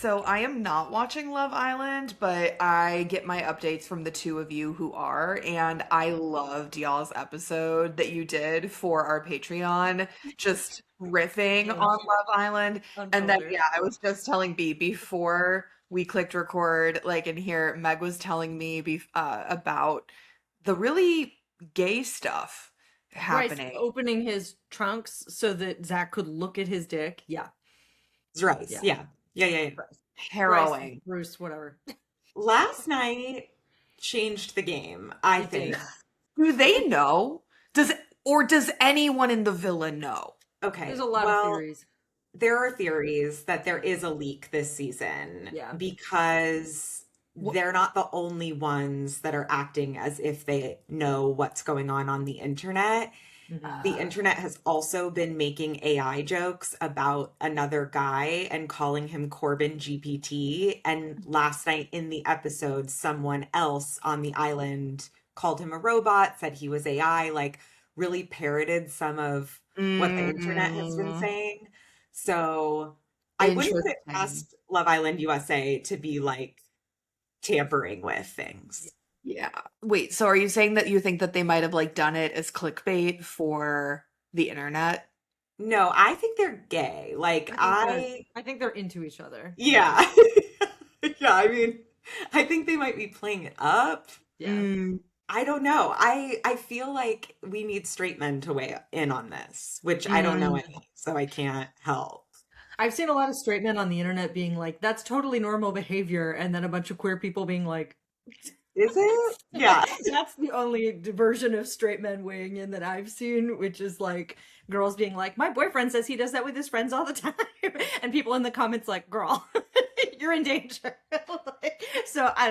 So I am not watching Love Island, but I get my updates from the two of you who are, and I loved y'all's episode that you did for our Patreon, just riffing on Binge Love Island. And then unfiltered. yeah, I was just telling B before we clicked record, like in here, Meg was telling me about the really gay stuff Bryce happening. opening his trunks so that Zach could look at his dick. Yeah, It's Rice. yeah. Yeah. Yeah, yeah, yeah. Bryce, Bryce, Harrowing. Bruce, whatever. Last night changed the game, I It think. did. Do they know? Does anyone in the villa know? There's Okay. a lot of Well, theories. there are theories that there is a leak this season Yeah. because What? they're not the only ones that are acting as if they know what's going on the internet. Hmm. The internet has also been making AI jokes about another guy and calling him Corbin GPT. And last night in the episode, someone else on the island called him a robot, said he was AI, like really parroted some of what the internet has been Mm, saying. So I wouldn't put it interesting. past Love Island USA to be like tampering with things. Yeah. Wait, so are you saying that you think that they might have like done it as clickbait for the internet? No, I think they're gay. Like I think they're into each other. yeah. Yeah, I mean, I think they might be playing it up. Yeah. Mm, I don't know. I feel like we need straight men to weigh in on this, which I don't know mm. any, so I can't help. I've seen a lot of straight men on the internet being like, that's totally normal behavior, and then a bunch of queer people being like, Is it? Yeah. that's the only version of straight men weighing in that I've seen, which is like girls being like, my boyfriend says he does that with his friends all the time. And people in the comments like, girl, you're in danger. So I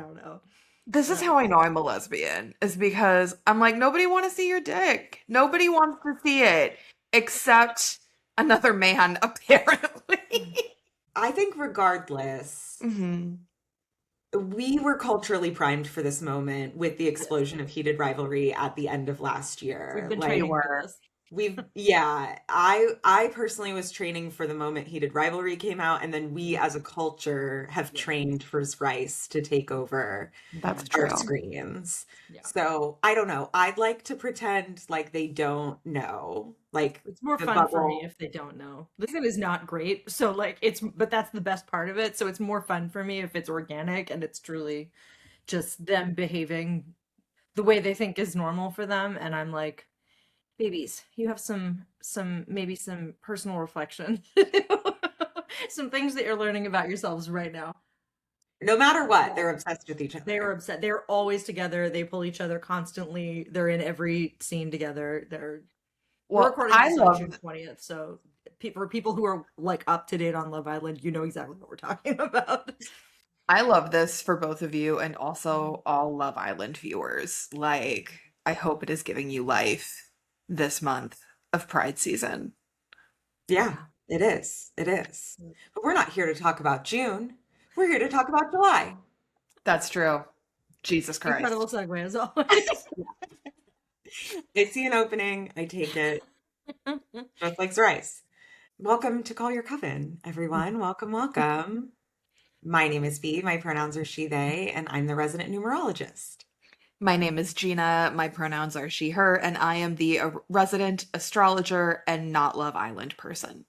don't know. This is how I know I'm a lesbian, is because I'm like, nobody want to see your dick. Nobody wants to see it except another man, apparently. I think regardless, Hmm. we were culturally primed for this moment with the explosion of heated rivalry at the end of last We've year. been We Like training for were. this. I personally was training for the moment heated rivalry came out, and then we as a culture have Yeah. trained for Rice to take over That's Hmm. our true. screens. Yeah. So I don't know. I'd like to pretend like they don't know. Like It's more the fun for me bubble. if they don't know. This one is not great. So like but that's the best part of it. So it's more fun for me if it's organic and it's truly just them behaving the way they think is normal for them. And I'm like, babies, you have maybe some personal reflection. Some things that you're learning about yourselves right now. No matter what, Yeah. they're obsessed with each They are other. upset. They're always together. They pull each other constantly. They're in every scene together. We're Well, recording I this on June love 20th, so for people who are like up to date on Love Island, you know exactly what we're talking about. I love this for both of you and Mhm. also all Love Island viewers. Like, I hope it is giving you life this month of Pride season. Yeah, Yeah. it is. It is. But we're not here to talk about June. We're here to talk about July. That's true. Jesus Incredible Christ. segue as always. I see an opening, I take it, just like rice. Welcome to Call Your Coven, everyone. Welcome, welcome. My name is Bee. My pronouns are she, they, and I'm the resident numerologist. My name is Gina. My pronouns are she, her, and I am the resident astrologer and not Love Island person.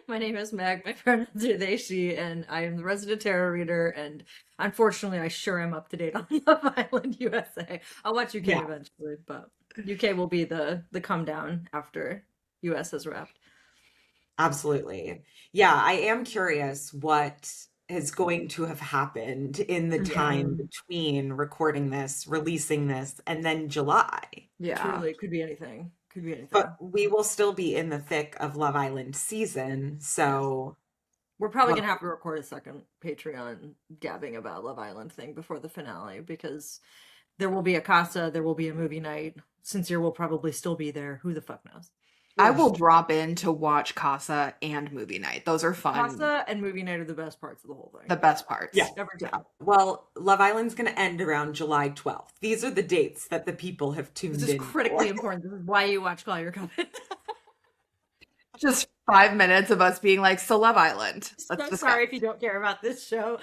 My name is Meg. My pronouns are they, she, and I am the resident tarot reader. And unfortunately, I sure am up to date on Love Island USA. I'll watch UK Yeah, eventually, but UK will be the come down after US has wrapped. absolutely. Yeah, I am curious what is going to have happened in the Yeah, time between recording this, releasing this, and then July. Yeah. truly, it could be anything. Could be anything. But we will still be in the thick of Love Island season, Yes. so We're probably what gonna have to record a second Patreon gabbing about Love Island thing before the finale because there will be a casa, there will be a movie night. Sincere will probably still be there. Who the fuck knows? I oh, will drop in to watch Casa and movie night. Those are fun. Casa and movie night are the best parts of the whole The thing. best yeah. parts. Every Yeah. time. Well, Love Island's going to end around July 12th. These are the dates that the people have This tuned is in for. critically important. This is why you watch Call Your Coven. Just 5 minutes of us being like, so Love Island. Let's So discuss. sorry if you don't care about this show.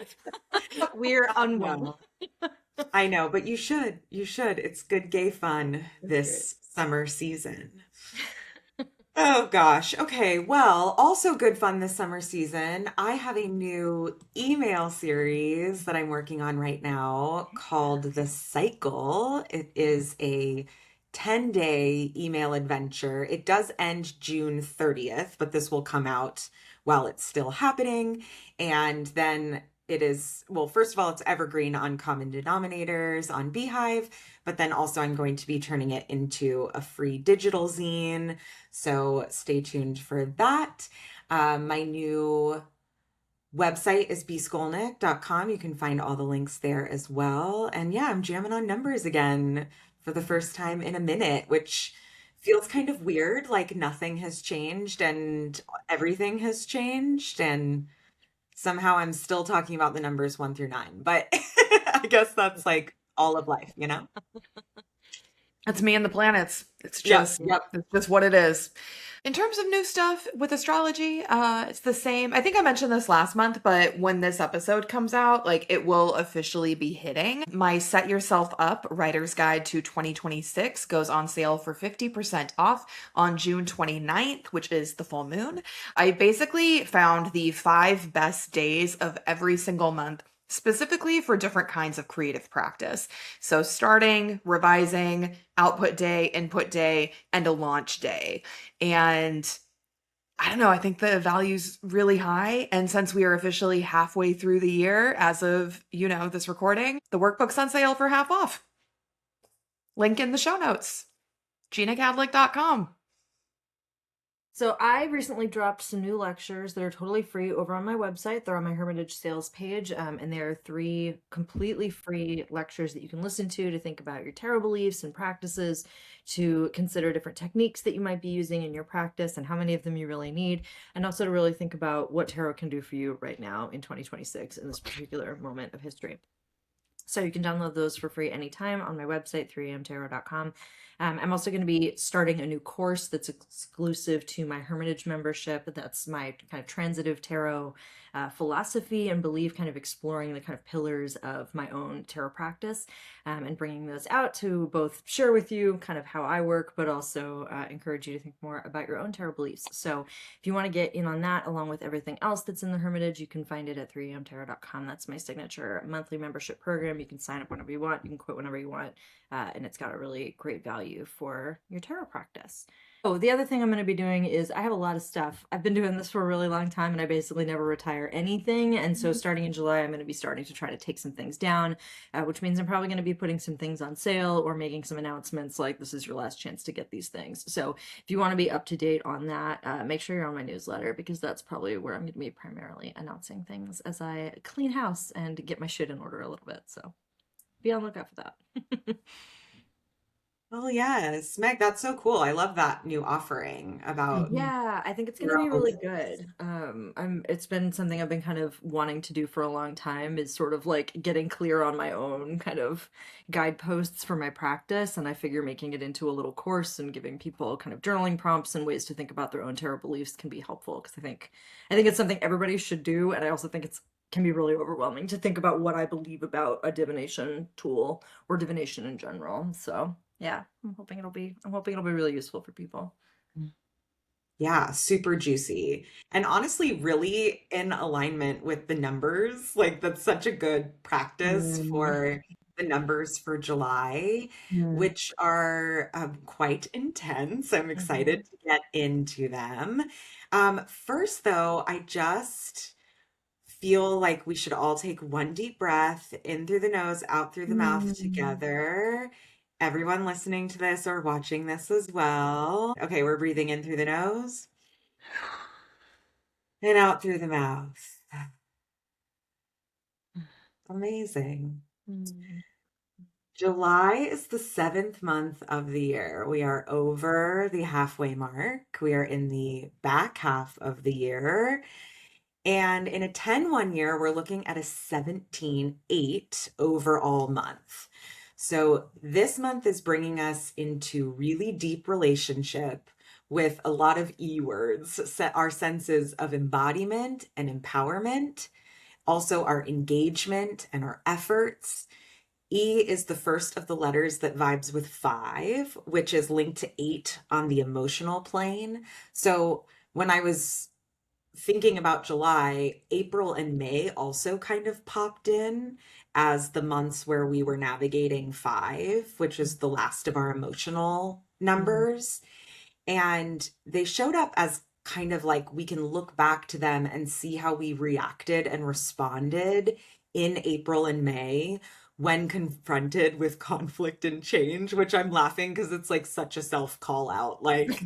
We're unwell. No, I know, but you should. You should. It's good gay fun That's great. this summer season. Oh gosh. Okay. Well, also good fun this summer season. I have a new email series that I'm working on right now called The Cycle. It is a 10-day email adventure. It does end June 30th, but this will come out while it's still happening. And then it is, well, first of all, it's evergreen on Common Denominators on Beehive, but then also I'm going to be turning it into a free digital zine, so stay tuned for that. My new website is beescolnick.com. You can find all the links there as well. And yeah, I'm jamming on numbers again for the first time in a minute, which feels kind of weird. Like nothing has changed and everything has changed. And somehow I'm still talking about the numbers 1 through 9. But I guess that's like all of life, you know? It's me and the planets. It's Yep, just yep. it's just what it is. In terms of new stuff with astrology, it's the same. I think I mentioned this last month, but when this episode comes out, like it will officially be hitting. My Set Yourself Up Writer's Guide to 2026 goes on sale for 50% off on June 29th, which is the full moon. I basically found the 5 best days of every single month specifically for different kinds of creative practice. So starting, revising, output day, input day, and a launch day. And I don't know, I think the value's really high. And since we are officially halfway through the year as of, this recording, the workbook's on sale for half off. Link in the show notes. JeannaKadlec.com. So I recently dropped some new lectures that are totally free over on my website. They're on my Hermitage sales page, and there are 3 completely free lectures that you can listen to think about your tarot beliefs and practices, to consider different techniques that you might be using in your practice and how many of them you really need, and also to really think about what tarot can do for you right now in 2026 in this particular moment of history. So you can download those for free anytime on my website, 3amtarot.com. I'm also going to be starting a new course that's exclusive to my Hermitage membership. That's my kind of transitive tarot philosophy and belief, kind of exploring the kind of pillars of my own tarot practice, and bringing those out to both share with you kind of how I work, but also encourage you to think more about your own tarot beliefs. So if you want to get in on that, along with everything else that's in the Hermitage, you can find it at 3amtarot.com. That's my signature monthly membership program. You can sign up whenever you want. You can quit whenever you want. And it's got a really great value for your tarot practice. Oh, the other thing I'm going to be doing is I have a lot of stuff. I've been doing this for a really long time and I basically never retire anything. And so starting in July, I'm going to be starting to try to take some things down, which means I'm probably going to be putting some things on sale or making some announcements like this is your last chance to get these things. So if you want to be up to date on that, make sure you're on my newsletter, because that's probably where I'm going to be primarily announcing things as I clean house and get my shit in order a little bit. So be on the lookout for that. Oh yes, Meg, that's so cool. I love that new offering about Yeah, I think it's going to your be own. really good. It's been something I've been kind of wanting to do for a long time, is sort of like getting clear on my own kind of guideposts for my practice. And I figure making it into a little course and giving people kind of journaling prompts and ways to think about their own tarot beliefs can be helpful, because I think it's something everybody should do. And I also think it's can be really overwhelming to think about what I believe about a divination tool or divination in general. So yeah, I'm hoping it'll be really useful for people. Yeah, super juicy. And honestly, really in alignment with the numbers. Like, that's such a good practice Mm, for the numbers for July, mm, which are quite intense. I'm excited Mhm. to get into them. First, though, I just feel like we should all take one deep breath in through the nose, out through the mouth mm. together. Everyone listening to this or watching this as well. Okay, we're breathing in through the nose and out through the mouth. Amazing. Mm. July is the 7th month of the year. We are over the halfway mark. We are in the back half of the year. And in a 10-1 year, we're looking at a 17-8 overall month. So this month is bringing us into really deep relationship with a lot of E words, set our senses of embodiment and empowerment, also our engagement and our efforts. E is the first of the letters that vibes with 5, which is linked to 8 on the emotional plane. So when I was thinking about July, April and May also kind of popped in as the months where we were navigating 5, which is the last of our emotional Mm. numbers. And they showed up as kind of like we can look back to them and see how we reacted and responded in April and May when confronted with conflict and change, which I'm laughing because it's like such a self call out. Like,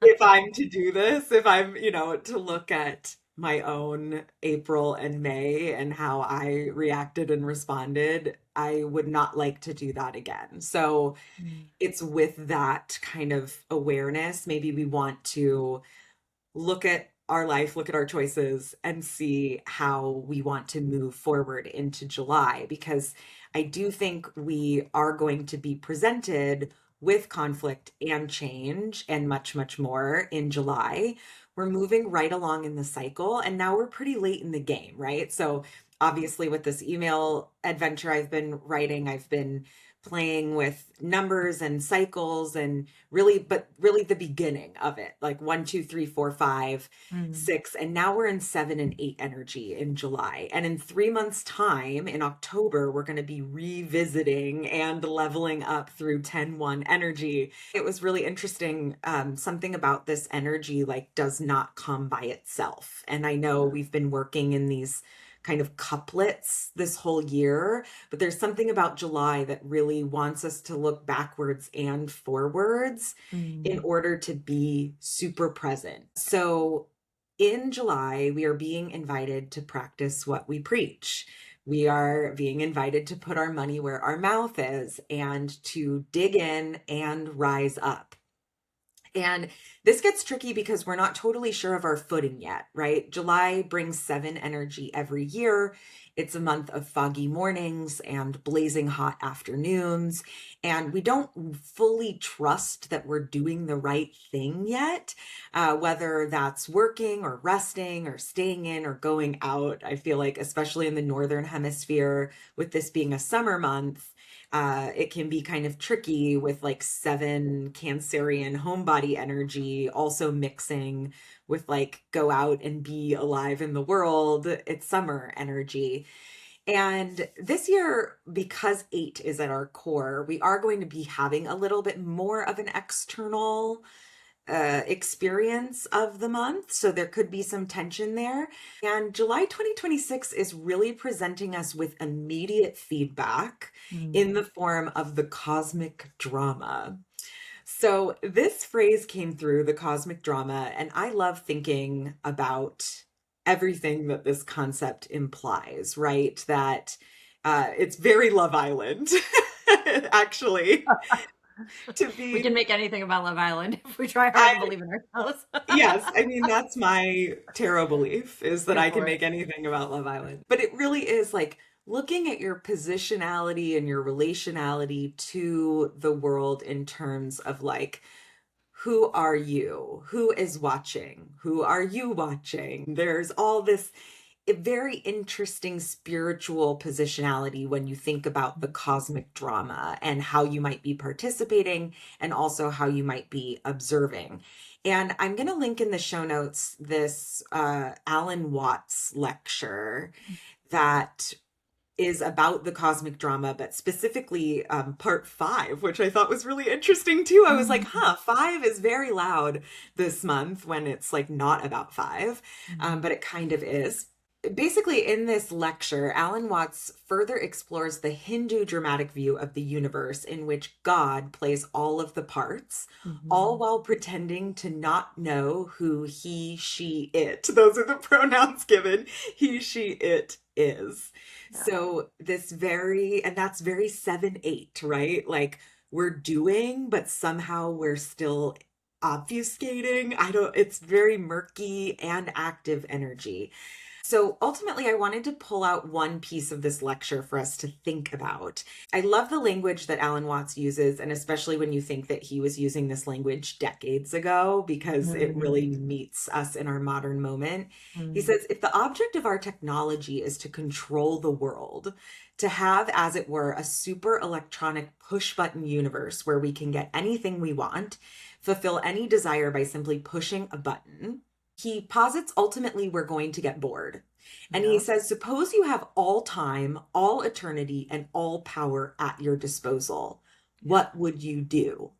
if I'm to do this, if I'm, to look at my own April and May and how I reacted and responded, I would not like to do that again. So Mm. it's with that kind of awareness, maybe we want to look at our life, look at our choices, and see how we want to move forward into July. Because I do think we are going to be presented with conflict and change and much, much more in July. We're moving right along in the cycle, and now we're pretty late in the game, right? So, obviously, with this email adventure I've been writing, I've been playing with numbers and cycles and really the beginning of it, like 1, 2, 3, 4, 5, Mm. 6, and now we're in 7 and 8 energy in July. And in 3 months time in October, we're going to be revisiting and leveling up through 10, 1 energy. It was really interesting. Something about this energy like does not come by itself. And I know we've been working in these kind of couplets this whole year, but there's something about July that really wants us to look backwards and forwards in Mm. order to be super present. So in July, we are being invited to practice what we preach. We are being invited to put our money where our mouth is and to dig in and rise up. And this gets tricky because we're not totally sure of our footing yet, right? July brings 7 energy every year. It's a month of foggy mornings and blazing hot afternoons. And we don't fully trust that we're doing the right thing yet, whether that's working or resting or staying in or going out. I feel like, especially in the Northern Hemisphere, with this being a summer month, it can be kind of tricky with like 7 Cancerian homebody energy also mixing with like go out and be alive in the world. It's summer energy. And this year, because 8 is at our core, we are going to be having a little bit more of an external experience of the month. So there could be some tension there. And July 2026 is really presenting us with immediate feedback Mm. in the form of the cosmic drama. So this phrase came through, the cosmic drama, and I love thinking about everything that this concept implies, right? That it's very Love Island, actually, to We be. can make anything about Love Island if we try hard I and believe in ourselves. Yes, I mean, that's my tarot belief is that Go I can for it. make anything about Love Island. But it really is like looking at your positionality and your relationality to the world in terms of like, who are you? Who is watching? Who are you watching? There's all this very interesting spiritual positionality when you think about the cosmic drama and how you might be participating and also how you might be observing. And I'm going to link in the show notes this Alan Watts lecture that is about the cosmic drama, but specifically part 5, which I thought was really interesting too. I was like, Mm. 5 is very loud this month when it's like not about 5, Mm. but it kind of is. Basically, in this lecture, Alan Watts further explores the Hindu dramatic view of the universe in which God plays all of the parts, all Mhm. while pretending to not know who he, she, it, those are the pronouns given, he, she, it is. Yeah. So, and that's very 7, 8, right? Like we're doing, but somehow we're still obfuscating. It's very murky and active energy. So ultimately, I wanted to pull out one piece of this lecture for us to think about. I love the language that Alan Watts uses, and especially when you think that he was using this language decades ago, because it really meets us in our modern moment. He Mm. says, if the object of our technology is to control the world, to have, as it were, a super electronic push button universe where we can get anything we want, fulfill any desire by simply pushing a button, he posits ultimately we're going to get bored. And he Yeah. says, suppose you have all time, all eternity, and all power at your disposal. Yeah. What would you do?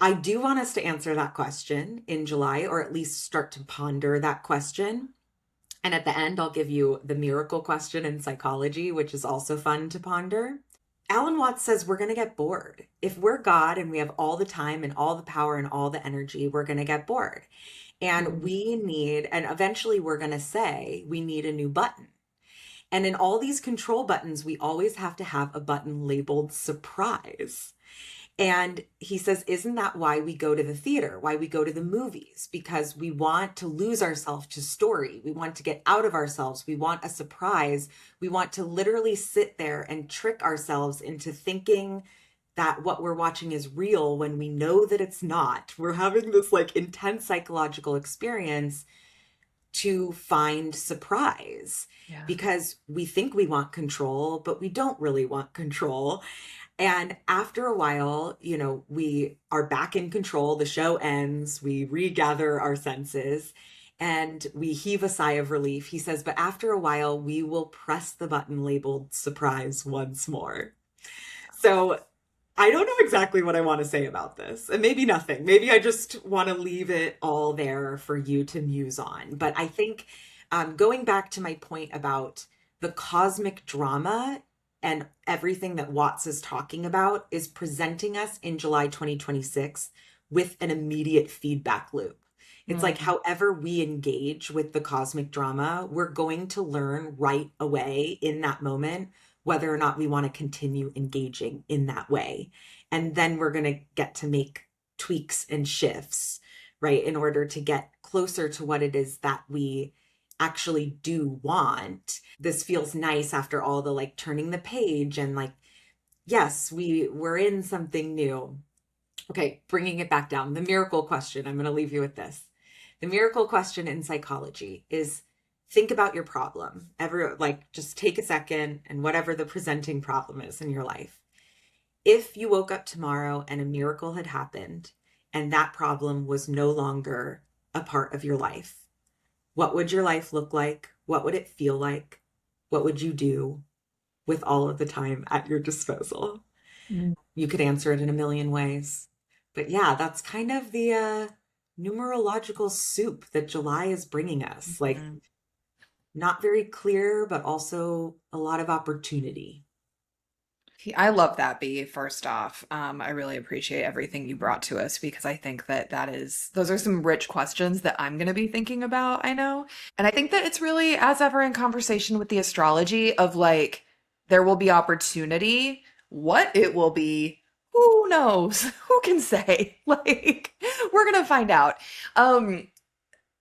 I do want us to answer that question in July, or at least start to ponder that question. And at the end, I'll give you the miracle question in psychology, which is also fun to ponder. Alan Watts says we're going to get bored. If we're God and we have all the time and all the power and all the energy, we're going to get bored. And Mm. we need, and eventually we're going to say, we need a new button. And in all these control buttons, we always have to have a button labeled surprise. And he says, isn't that why we go to the theater, why we go to the movies? Because we want to lose ourselves to story. We want to get out of ourselves. We want a surprise. We want to literally sit there and trick ourselves into thinking that what we're watching is real when we know that it's not. We're having this like intense psychological experience to find surprise Yeah. because we think we want control, but we don't really want control. And after a while, we are back in control. The show ends, we regather our senses, and we heave a sigh of relief. He says, but after a while, we will press the button labeled surprise once more. So I don't know exactly what I want to say about this, and maybe nothing. Maybe I just want to leave it all there for you to muse on. But I think going back to my point about the cosmic drama and everything that Watts is talking about is presenting us in July 2026 with an immediate feedback loop. It's like Mm. however we engage with the cosmic drama, we're going to learn right away in that moment whether or not we want to continue engaging in that way. And then we're going to get to make tweaks and shifts, right, in order to get closer to what it is that we actually do want. This feels nice after all the like turning the page and like, yes, we're in something new. Okay, bringing it back down. The miracle question. I'm going to leave you with this. The miracle question in psychology is think about your problem. Just take a second and whatever the presenting problem is in your life. If you woke up tomorrow and a miracle had happened and that problem was no longer a part of your life, what would your life look like? What would it feel like? What would you do with all of the time at your disposal? Mm. You could answer it in a million ways. But yeah, that's kind of the numerological soup that July is bringing us. Like, Mhm. not very clear, but also a lot of opportunity. I love that, Bee, first off. I really appreciate everything you brought to us because I think that those are some rich questions that I'm going to be thinking about, I know. And I think that it's really, as ever, in conversation with the astrology of like, there will be opportunity. What it will be, who knows? Who can say? Like, we're going to find out. Um,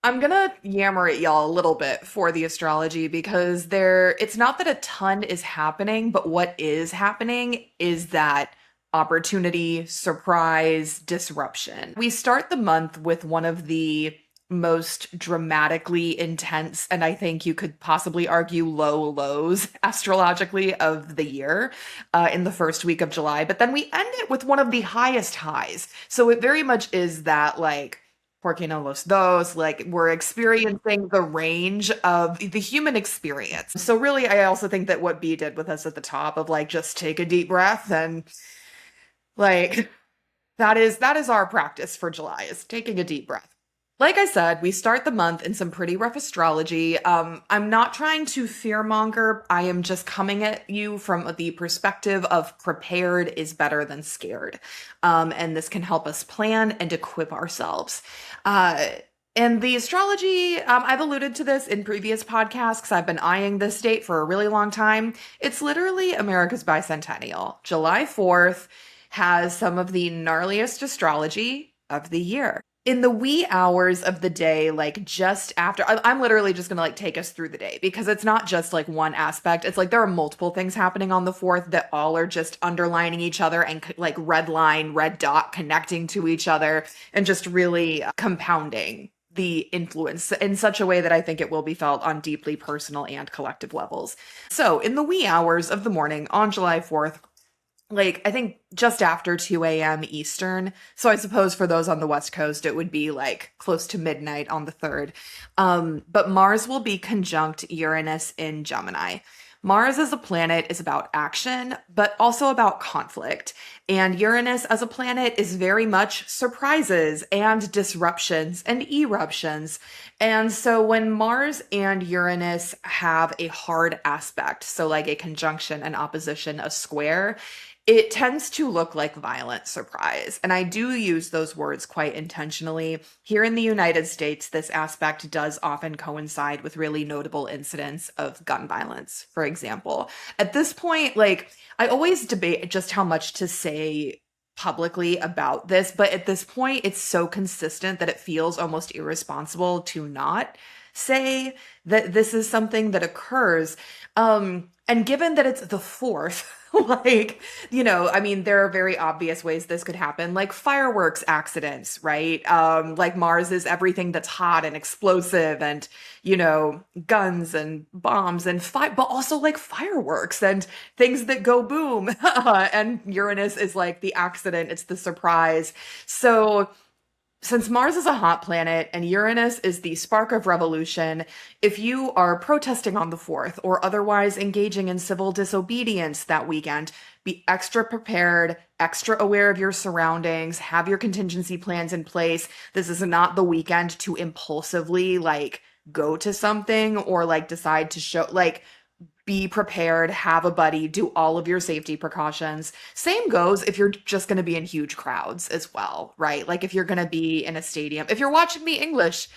I'm gonna yammer at y'all a little bit for the astrology because it's not that a ton is happening, but what is happening is that opportunity, surprise, disruption. We start the month with one of the most dramatically intense, and I think you could possibly argue low lows astrologically of the year in the first week of July, but then we end it with one of the highest highs. So it very much is that like Porque no los dos, like we're experiencing the range of the human experience. So really, I also think that what B did with us at the top of like just take a deep breath and like that is our practice for July is taking a deep breath. Like I said, we start the month in some pretty rough astrology. I'm not trying to fearmonger. I am just coming at you from the perspective of prepared is better than scared. And this can help us plan and equip ourselves. Uh, and the astrology, I've alluded to this in previous podcasts because I've been eyeing this date for a really long time. It's literally America's bicentennial. July 4th has some of the gnarliest astrology of the year. In the wee hours of the day, like just after, I'm literally just gonna like take us through the day because it's not just like one aspect. It's like there are multiple things happening on the fourth that all are just underlining each other and like red line, red dot connecting to each other and just really compounding the influence in such a way that I think it will be felt on deeply personal and collective levels. So, in the wee hours of the morning on July 4th, like I think just after 2 a.m. Eastern. So I suppose for those on the West Coast, it would be like close to midnight on the 3rd. But Mars will be conjunct Uranus in Gemini. Mars as a planet is about action, but also about conflict. And Uranus as a planet is very much surprises and disruptions and eruptions. And so when Mars and Uranus have a hard aspect, so like a conjunction, an opposition, a square, it tends to look like violent surprise. And I do use those words quite intentionally. Here in the United States, this aspect does often coincide with really notable incidents of gun violence, for example. At this point, like, I always debate just how much to say publicly about this, but at this point, it's so consistent that it feels almost irresponsible to not say that this is something that occurs. And given that it's the fourth, like, I mean, there are very obvious ways this could happen, like fireworks accidents, right? Like Mars is everything that's hot and explosive and, guns and bombs and but also like fireworks and things that go boom. And Uranus is like the accident, it's the surprise. So, since Mars is a hot planet and Uranus is the spark of revolution, if you are protesting on the 4th or otherwise engaging in civil disobedience that weekend, be extra prepared, extra aware of your surroundings, have your contingency plans in place. This is not the weekend to impulsively like go to something or like decide to show like be prepared, have a buddy, do all of your safety precautions. Same goes if you're just going to be in huge crowds as well, right? Like if you're going to be in a stadium. If you're watching the English,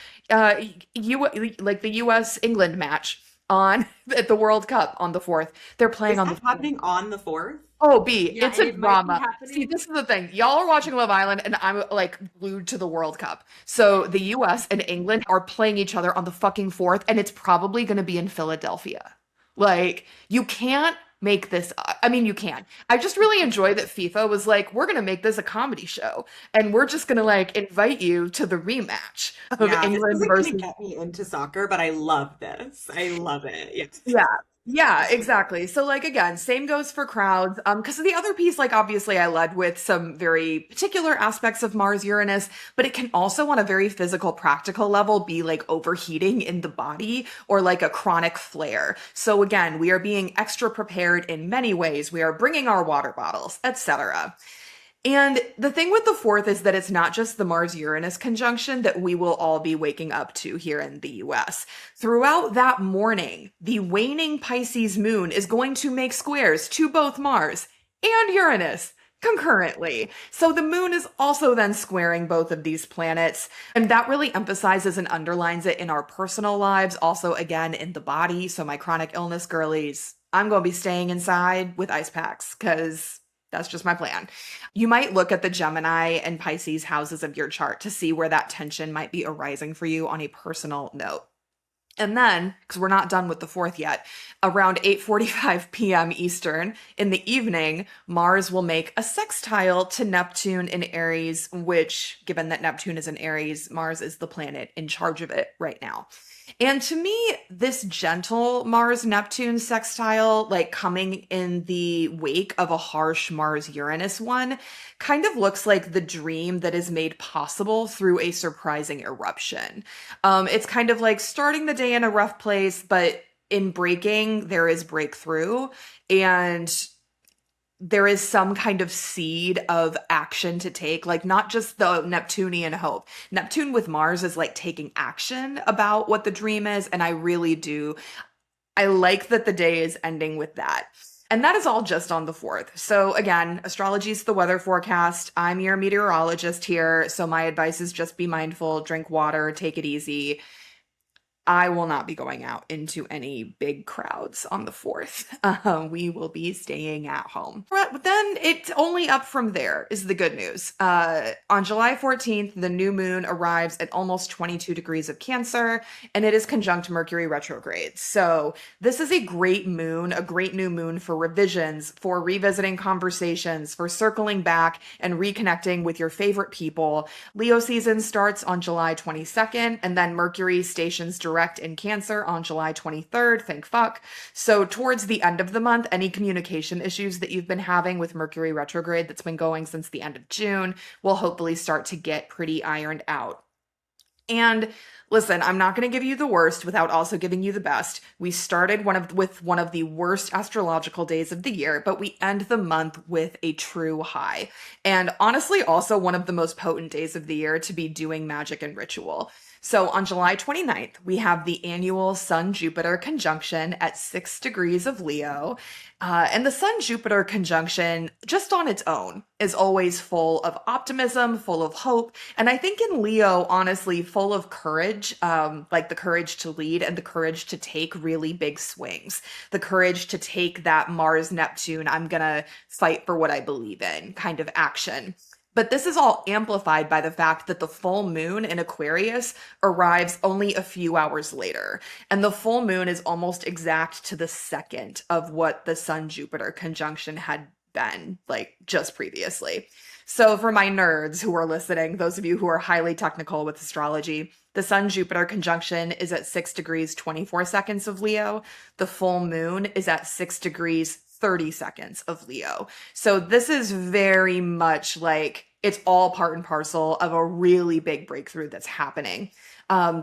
you like the US England match on at the World Cup on the 4th, they're playing Is on the that 4th. happening on the 4th? Oh, B, Yeah, it's a it might be drama. See, happening. this is the thing. Y'all are watching Love Island, and I'm like glued to the World Cup. So the US and England are playing each other on the fucking 4th, and it's probably going to be in Philadelphia. Like, you can't make this. I mean, you can. I just really enjoy that FIFA was like, we're going to make this a comedy show, and we're just going to like invite you to the rematch of Yeah, this England isn't going to versus. get me into soccer, but I love this. I love it. Yes. Yeah. Yeah, exactly. So like again, same goes for crowds. Because the other piece, like obviously I led with some very particular aspects of Mars Uranus, but it can also on a very physical, practical level be like overheating in the body or like a chronic flare. So again, we are being extra prepared in many ways. We are bringing our water bottles, etc. And the thing with the 4th is that it's not just the Mars Uranus conjunction that we will all be waking up to here in the US. Throughout that morning, the waning Pisces moon is going to make squares to both Mars and Uranus concurrently. So the moon is also then squaring both of these planets. And that really emphasizes and underlines it in our personal lives, also again in the body. So my chronic illness girlies, I'm going to be staying inside with ice packs because that's just my plan. You might look at the Gemini and Pisces houses of your chart to see where that tension might be arising for you on a personal note. And then, because we're not done with the 4th yet, around 8:45 p.m. Eastern in the evening, Mars will make a sextile to Neptune in Aries, which, given that Neptune is in Aries, Mars is the planet in charge of it right now. And to me, this gentle Mars-Neptune sextile, like coming in the wake of a harsh Mars-Uranus one, kind of looks like the dream that is made possible through a surprising eruption. It's kind of like starting the day in a rough place, but in breaking, there is breakthrough. And there is some kind of seed of action to take, like not just the Neptunian hope. Neptune with Mars is like taking action about what the dream is. And I really do. I like that the day is ending with that. And that is all just on the 4th. So again, astrology is the weather forecast. I'm your meteorologist here. So my advice is just be mindful, drink water, take it easy. I will not be going out into any big crowds on the 4th. We will be staying at home. But then it's only up from there, is the good news. On July 14th, the new moon arrives at almost 22 degrees of Cancer, and it is conjunct Mercury retrograde. So this is a great moon, a great new moon for revisions, for revisiting conversations, for circling back and reconnecting with your favorite people. Leo season starts on July 22nd, and then Mercury stations direct in Cancer on July 23rd. Thank fuck. So towards the end of the month, any communication issues that you've been having with Mercury retrograde that's been going since the end of June will hopefully start to get pretty ironed out. And listen, I'm not going to give you the worst without also giving you the best. We started with one of the worst astrological days of the year, but we end the month with a true high. And honestly, also one of the most potent days of the year to be doing magic and ritual. So on July 29th, we have the annual Sun-Jupiter conjunction at 6 degrees of Leo. And the Sun-Jupiter conjunction, just on its own, is always full of optimism, full of hope. And I think in Leo, honestly, full of courage, like the courage to lead and the courage to take really big swings, the courage to take that Mars-Neptune, I'm gonna fight for what I believe in kind of action. But this is all amplified by the fact that the full moon in Aquarius arrives only a few hours later. And the full moon is almost exact to the second of what the Sun-Jupiter conjunction had been, like, just previously. So for my nerds who are listening, those of you who are highly technical with astrology, the Sun-Jupiter conjunction is at 6 degrees 24 seconds of Leo. The full moon is at 6 degrees 30 seconds of Leo. So this is very much like it's all part and parcel of a really big breakthrough that's happening.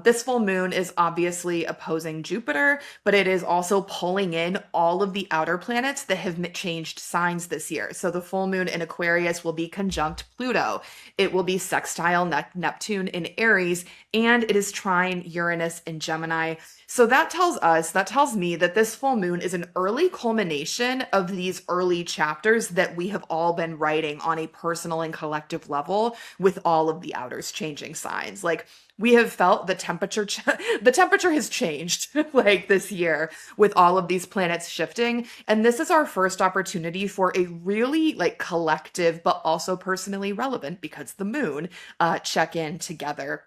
This full moon is obviously opposing Jupiter, but it is also pulling in all of the outer planets that have changed signs this year. So the full moon in Aquarius will be conjunct Pluto. It will be sextile Neptune in Aries, and it is trine Uranus in Gemini. So that tells me that this full moon is an early culmination of these early chapters that we have all been writing on a personal and collective level with all of the outers changing signs. Like, we have felt the temperature the temperature has changed like this year with all of these planets shifting, and this is our first opportunity for a really like collective but also personally relevant, because the moon, check in together.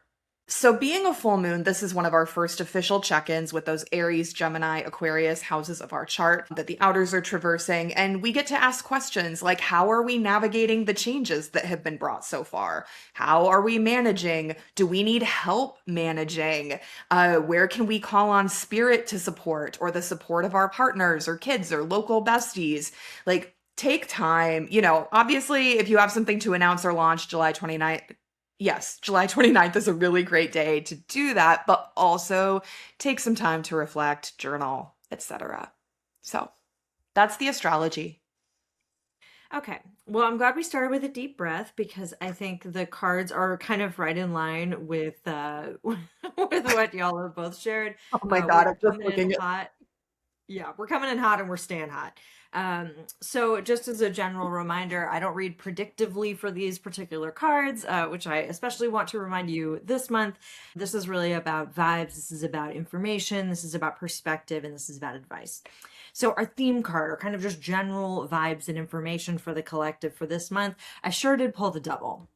So being a full moon, this is one of our first official check-ins with those Aries, Gemini, Aquarius houses of our chart that the outers are traversing. And we get to ask questions like, how are we navigating the changes that have been brought so far? How are we managing? Do we need help managing? Where can we call on spirit to support, or the support of our partners or kids or local besties? Like, take time, obviously, if you have something to announce or launch July 29th, yes, July 29th is a really great day to do that, but also take some time to reflect, journal, etc. So that's the astrology. Okay. Well, I'm glad we started with a deep breath, because I think the cards are kind of right in line with with what y'all have both shared. Oh my God, We're I'm just coming in looking at. hot. Yeah, we're coming in hot and we're staying hot. So just as a general reminder, I don't read predictively for these particular cards, which I especially want to remind you this month. This is really about vibes. This is about information. This is about perspective, and this is about advice. So our theme card, or kind of just general vibes and information for the collective for this month, I sure did pull the double.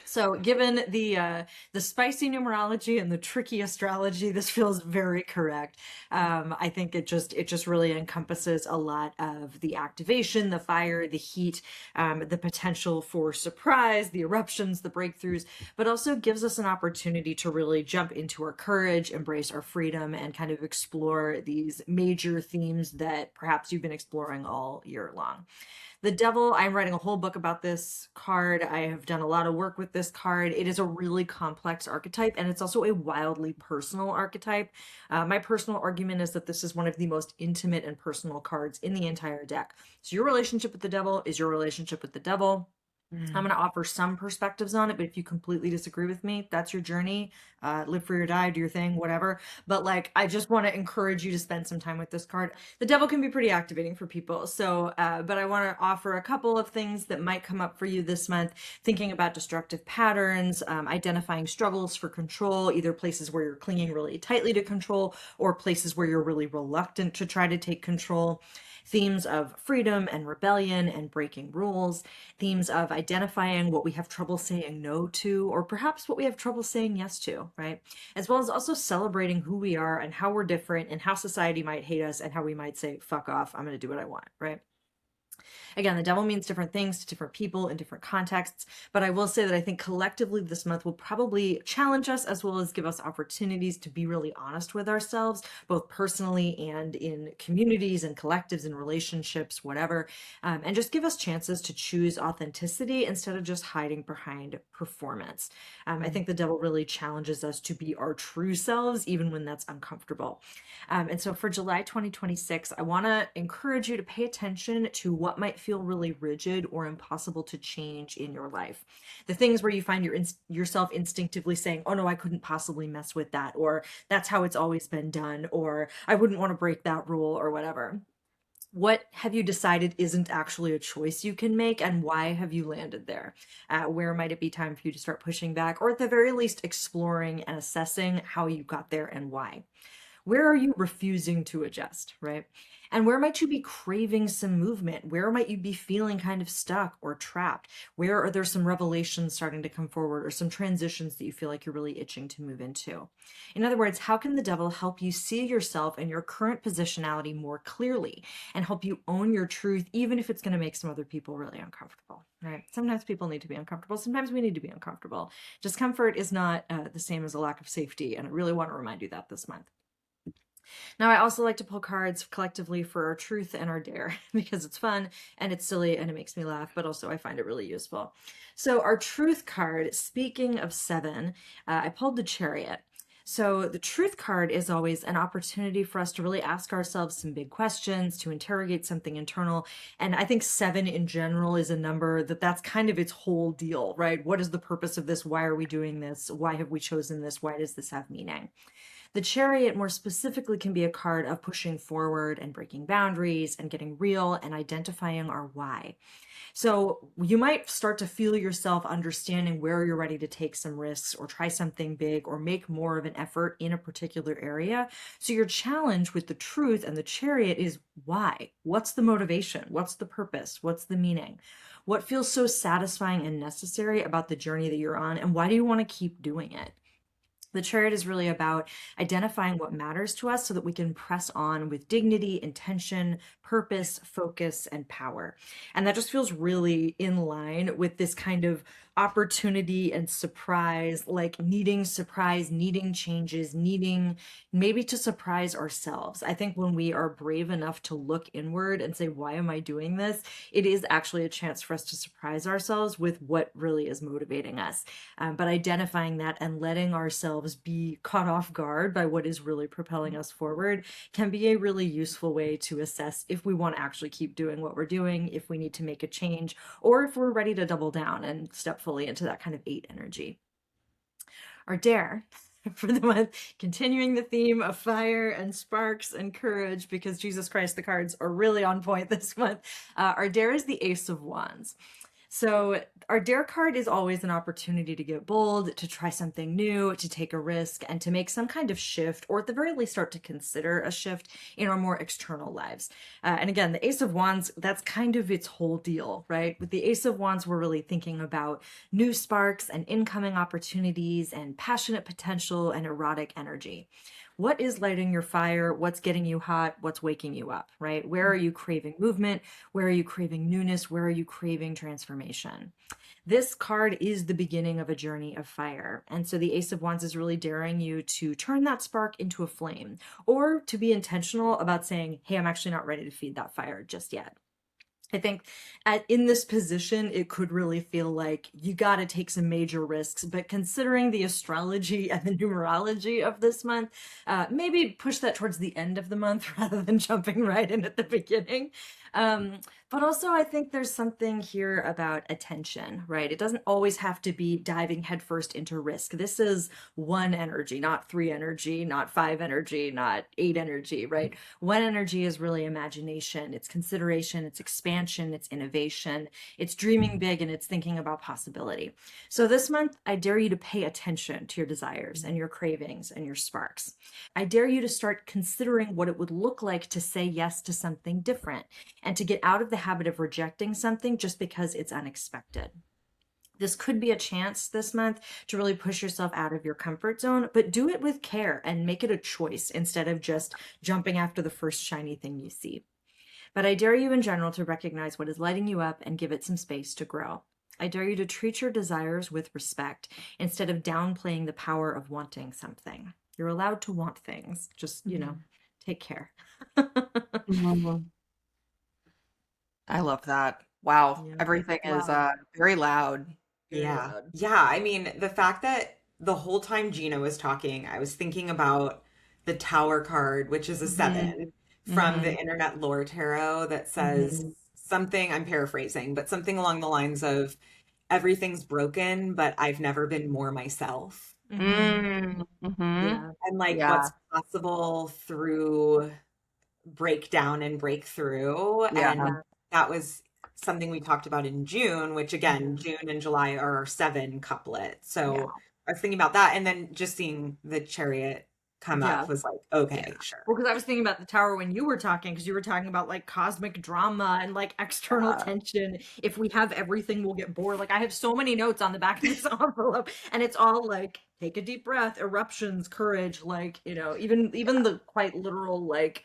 So given the spicy numerology and the tricky astrology, this feels very correct. I think it just really encompasses a lot of the activation, the fire, the heat, the potential for surprise, the eruptions, the breakthroughs, but also gives us an opportunity to really jump into our courage, embrace our freedom, and kind of explore these major themes that perhaps you've been exploring all year long. The Devil, I'm writing a whole book about this card. I have done a lot of work with this card. It is a really complex archetype, and it's also a wildly personal archetype. My personal argument is that this is one of the most intimate and personal cards in the entire deck. So your relationship with the Devil is your relationship with the Devil. I'm Mm. going to offer some perspectives on it, but if you completely disagree with me, that's your journey. Live free or die, do your thing, whatever. But like, I just want to encourage you to spend some time with this card. The devil can be pretty activating for people. So, but I want to offer a couple of things that might come up for you this month, thinking about destructive patterns, identifying struggles for control, either places where you're clinging really tightly to control or places where you're really reluctant to try to take control. Themes of freedom and rebellion and breaking rules, themes of identifying what we have trouble saying no to, or perhaps what we have trouble saying yes to, right? As well as also celebrating who we are and how we're different and how society might hate us and how we might say, fuck off, I'm going to do what I want, right? Again, the devil means different things to different people in different contexts, but I will say that I think collectively this month will probably challenge us as well as give us opportunities to be really honest with ourselves, both personally and in communities and collectives and relationships, whatever, and just give us chances to choose authenticity instead of just hiding behind performance. I Mm. think the devil really challenges us to be our true selves, even when that's uncomfortable. And so for July 2026, I want to encourage you to pay attention to what might feel really rigid or impossible to change in your life. The things where you find yourself instinctively saying, oh no, I couldn't possibly mess with that, or that's how it's always been done, or I wouldn't want to break that rule, or whatever. What have you decided isn't actually a choice you can make, and why have you landed there? Where might it be time for you to start pushing back, or at the very least, exploring and assessing how you got there and why? Where are you refusing to adjust, right? And where might you be craving some movement? Where might you be feeling kind of stuck or trapped? Where are there some revelations starting to come forward or some transitions that you feel like you're really itching to move into? In other words, how can the devil help you see yourself and your current positionality more clearly and help you own your truth, even if it's going to make some other people really uncomfortable, right? Sometimes people need to be uncomfortable. Sometimes we need to be uncomfortable. Discomfort is not the same as a lack of safety. And I really want to remind you that this month. Now, I also like to pull cards collectively for our truth and our dare because it's fun and it's silly and it makes me laugh, but also I find it really useful. So, our truth card, speaking of seven, I pulled the Chariot. So, the truth card is always an opportunity for us to really ask ourselves some big questions, to interrogate something internal. And I think seven in general is a number that's kind of its whole deal, right? What is the purpose of this? Why are we doing this? Why have we chosen this? Why does this have meaning? The Chariot, more specifically, can be a card of pushing forward and breaking boundaries and getting real and identifying our why. So you might start to feel yourself understanding where you're ready to take some risks or try something big or make more of an effort in a particular area. So your challenge with the truth and the Chariot is why? What's the motivation? What's the purpose? What's the meaning? What feels so satisfying and necessary about the journey that you're on? And why do you want to keep doing it? The Chariot is really about identifying what matters to us so that we can press on with dignity, intention, purpose, focus, and power. And that just feels really in line with this kind of opportunity and surprise, needing changes, needing maybe to surprise ourselves. I think when we are brave enough to look inward and say, why am I doing this? It is actually a chance for us to surprise ourselves with what really is motivating us. But identifying that and letting ourselves be caught off guard by what is really propelling us forward can be a really useful way to assess if we want to actually keep doing what we're doing, if we need to make a change, or if we're ready to double down and step fully into that kind of eight energy. Our dare for the month, continuing the theme of fire and sparks and courage, because Jesus Christ, the cards are really on point this month. Our dare is the Ace of Wands. So, our dare card is always an opportunity to get bold, to try something new, to take a risk, and to make some kind of shift, or at the very least, start to consider a shift in our more external lives. And again, the Ace of Wands, that's kind of its whole deal, right? With the Ace of Wands, we're really thinking about new sparks and incoming opportunities and passionate potential and erotic energy. What is lighting your fire? What's getting you hot? What's waking you up, right? Where are you craving movement? Where are you craving newness? Where are you craving transformation? This card is the beginning of a journey of fire. And so the Ace of Wands is really daring you to turn that spark into a flame or to be intentional about saying, hey, I'm actually not ready to feed that fire just yet. I think in this position, it could really feel like you got to take some major risks. But considering the astrology and the numerology of this month, maybe push that towards the end of the month rather than jumping right in at the beginning. Um, but also, I think there's something here about attention, right? It doesn't always have to be diving headfirst into risk. This is one energy, not three energy, not five energy, not eight energy, right? One energy is really imagination, it's consideration, it's expansion, it's innovation, it's dreaming big, and it's thinking about possibility. So this month, I dare you to pay attention to your desires and your cravings and your sparks. I dare you to start considering what it would look like to say yes to something different and to get out of the habit of rejecting something just because it's unexpected. This could be a chance this month to really push yourself out of your comfort zone, but do it with care and make it a choice instead of just jumping after the first shiny thing you see. But I dare you in general to recognize what is lighting you up and give it some space to grow. I dare you to treat your desires with respect instead of downplaying the power of wanting something. You're allowed to want things. Just, take care. Mhm. I love that. Wow. Yeah. Everything is Wow. very loud. Very Yeah. loud. Yeah. I mean, the fact that the whole time Gina was talking, I was thinking about the Tower card, which is a Hmm. seven from the Hmm. Internet Lore Tarot that says Hmm. something, I'm paraphrasing, but something along the lines of everything's broken, but I've never been more myself. Hmm. Mm. Hmm. Yeah. And like Yeah. what's possible through breakdown and breakthrough. Yeah. And Yeah. that was something we talked about in June, which again, Yeah. June and July are our seven couplet. Yeah. So I was thinking about that. And then just seeing the chariot come up Yeah. was like, Yeah. okay, sure. Well, because I was thinking about the tower when you were talking, because you were talking about like cosmic drama and like external tension. If we have everything, we'll get bored. Like I have so many notes on the back of this envelope, and it's all like take a deep breath, eruptions, courage, like even the quite literal like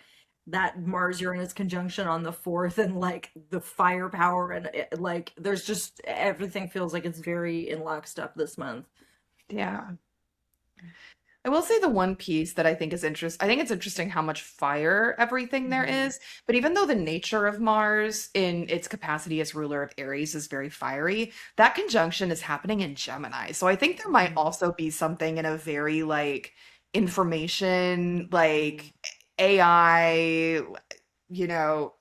that Mars Uranus conjunction on the fourth, and like the firepower, and like there's just everything feels like it's very in lockstep this month. Yeah. I will say the one piece that I think is I think it's interesting how much fire everything there Mhm. is. But even though the nature of Mars in its capacity as ruler of Aries is very fiery, that conjunction is happening in Gemini. So I think there might Mhm. also be something in a very like information, like Mhm. AI, you know,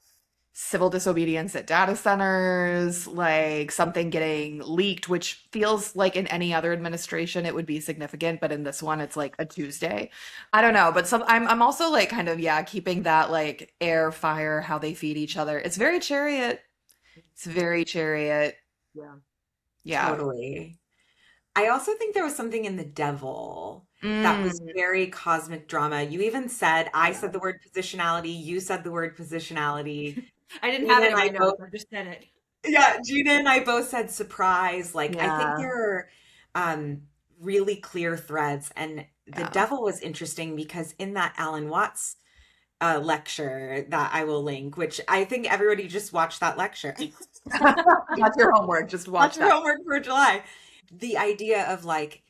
civil disobedience at data centers, like something getting leaked, which feels like in any other administration it would be significant, but in this one it's like a Tuesday. I don't know, but I'm also like kind of yeah, keeping that like air, fire, how they feed each other. It's very chariot. It's very chariot. Yeah. Yeah. Totally. I also think there was something in the devil that was Mm. very cosmic drama. You even said, I Yeah. said the word positionality, you said the word positionality. I didn't have Gina it and in my I both notes. I just said it. Yeah, Gina and I both said surprise. Like, I think Yeah. there are really clear threads. And the Yeah. devil was interesting because in that Alan Watts lecture that I will link, which I think everybody just watch that lecture. That's your homework. Just Watch watch your that. homework for July. The idea of like,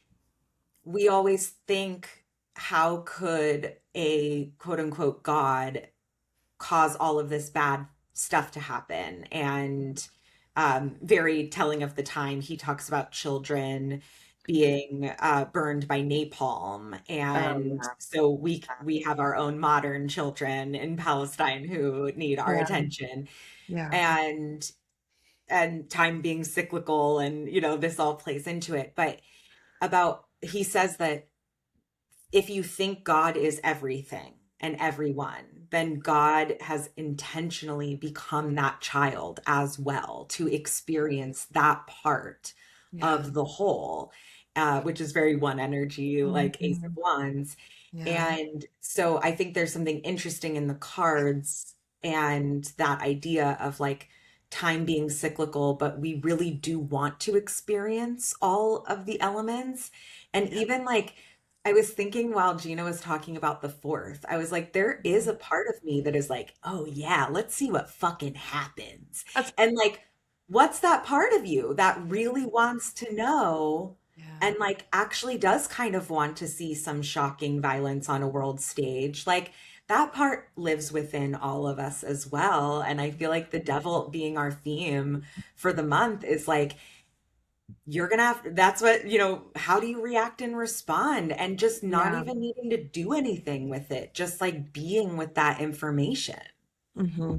we always think, how could a quote unquote God cause all of this bad stuff to happen? And very telling of the time, he talks about children being burned by napalm, Oh and yeah. so we have our own modern children in Palestine who need our Yeah. attention, Yeah. and time being cyclical, and this all plays into it. But about he says that if you think God is everything and everyone, then God has intentionally become that child as well to experience that part Yeah. of the whole, which is very one energy, like Ace of Mhm. Wands. Yeah. And so I think there's something interesting in the cards and that idea of like time being cyclical, but we really do want to experience all of the elements. And Yeah. even like, I was thinking while Gina was talking about the fourth, I was like, there is a part of me that is like, oh yeah, let's see what fucking happens. That's And like, what's that part of you that really wants to know yeah. and like actually does kind of want to see some shocking violence on a world stage? Like, that part lives within all of us as well. And I feel like the devil being our theme for the month is like, you're gonna have that's what how do you react and respond, and just not Yeah. even needing to do anything with it, just like being with that information. Hmm.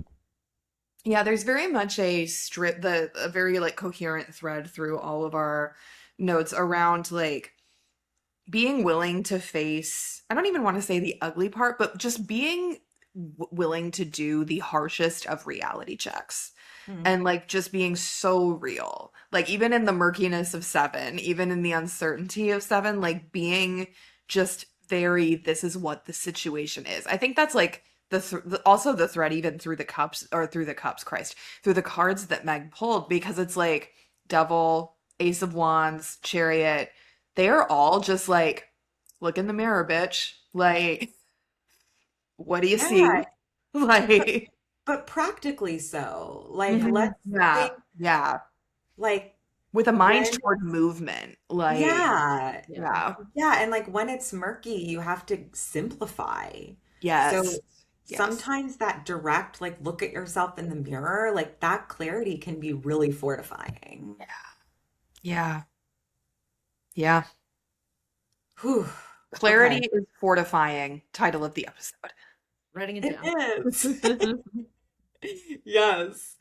Yeah, there's very much a very like coherent thread through all of our notes around like being willing to face, I don't even want to say the ugly part, but just being willing to do the harshest of reality checks Hmm. and like just being so real. Like even in the murkiness of seven, even in the uncertainty of seven, like being just very, this is what the situation is. I think that's like also the thread even through the cups or through the cups, Christ, through the cards that Meg pulled because it's like Devil, Ace of Wands, Chariot, they're all just like, look in the mirror, bitch. Like, what do you Yeah, see? but Like, but practically so. Like mhm, let's yeah, think yeah. like With a mind when toward movement. Like, yeah. Yeah. yeah. Yeah, and like when it's murky, you have to simplify. Yes. So Yes. sometimes that direct, like look at yourself in the mirror, like that clarity can be really fortifying. Yeah. Yeah. Whew. Okay. Clarity is fortifying. Title of the episode. Writing it It down. is. Yes.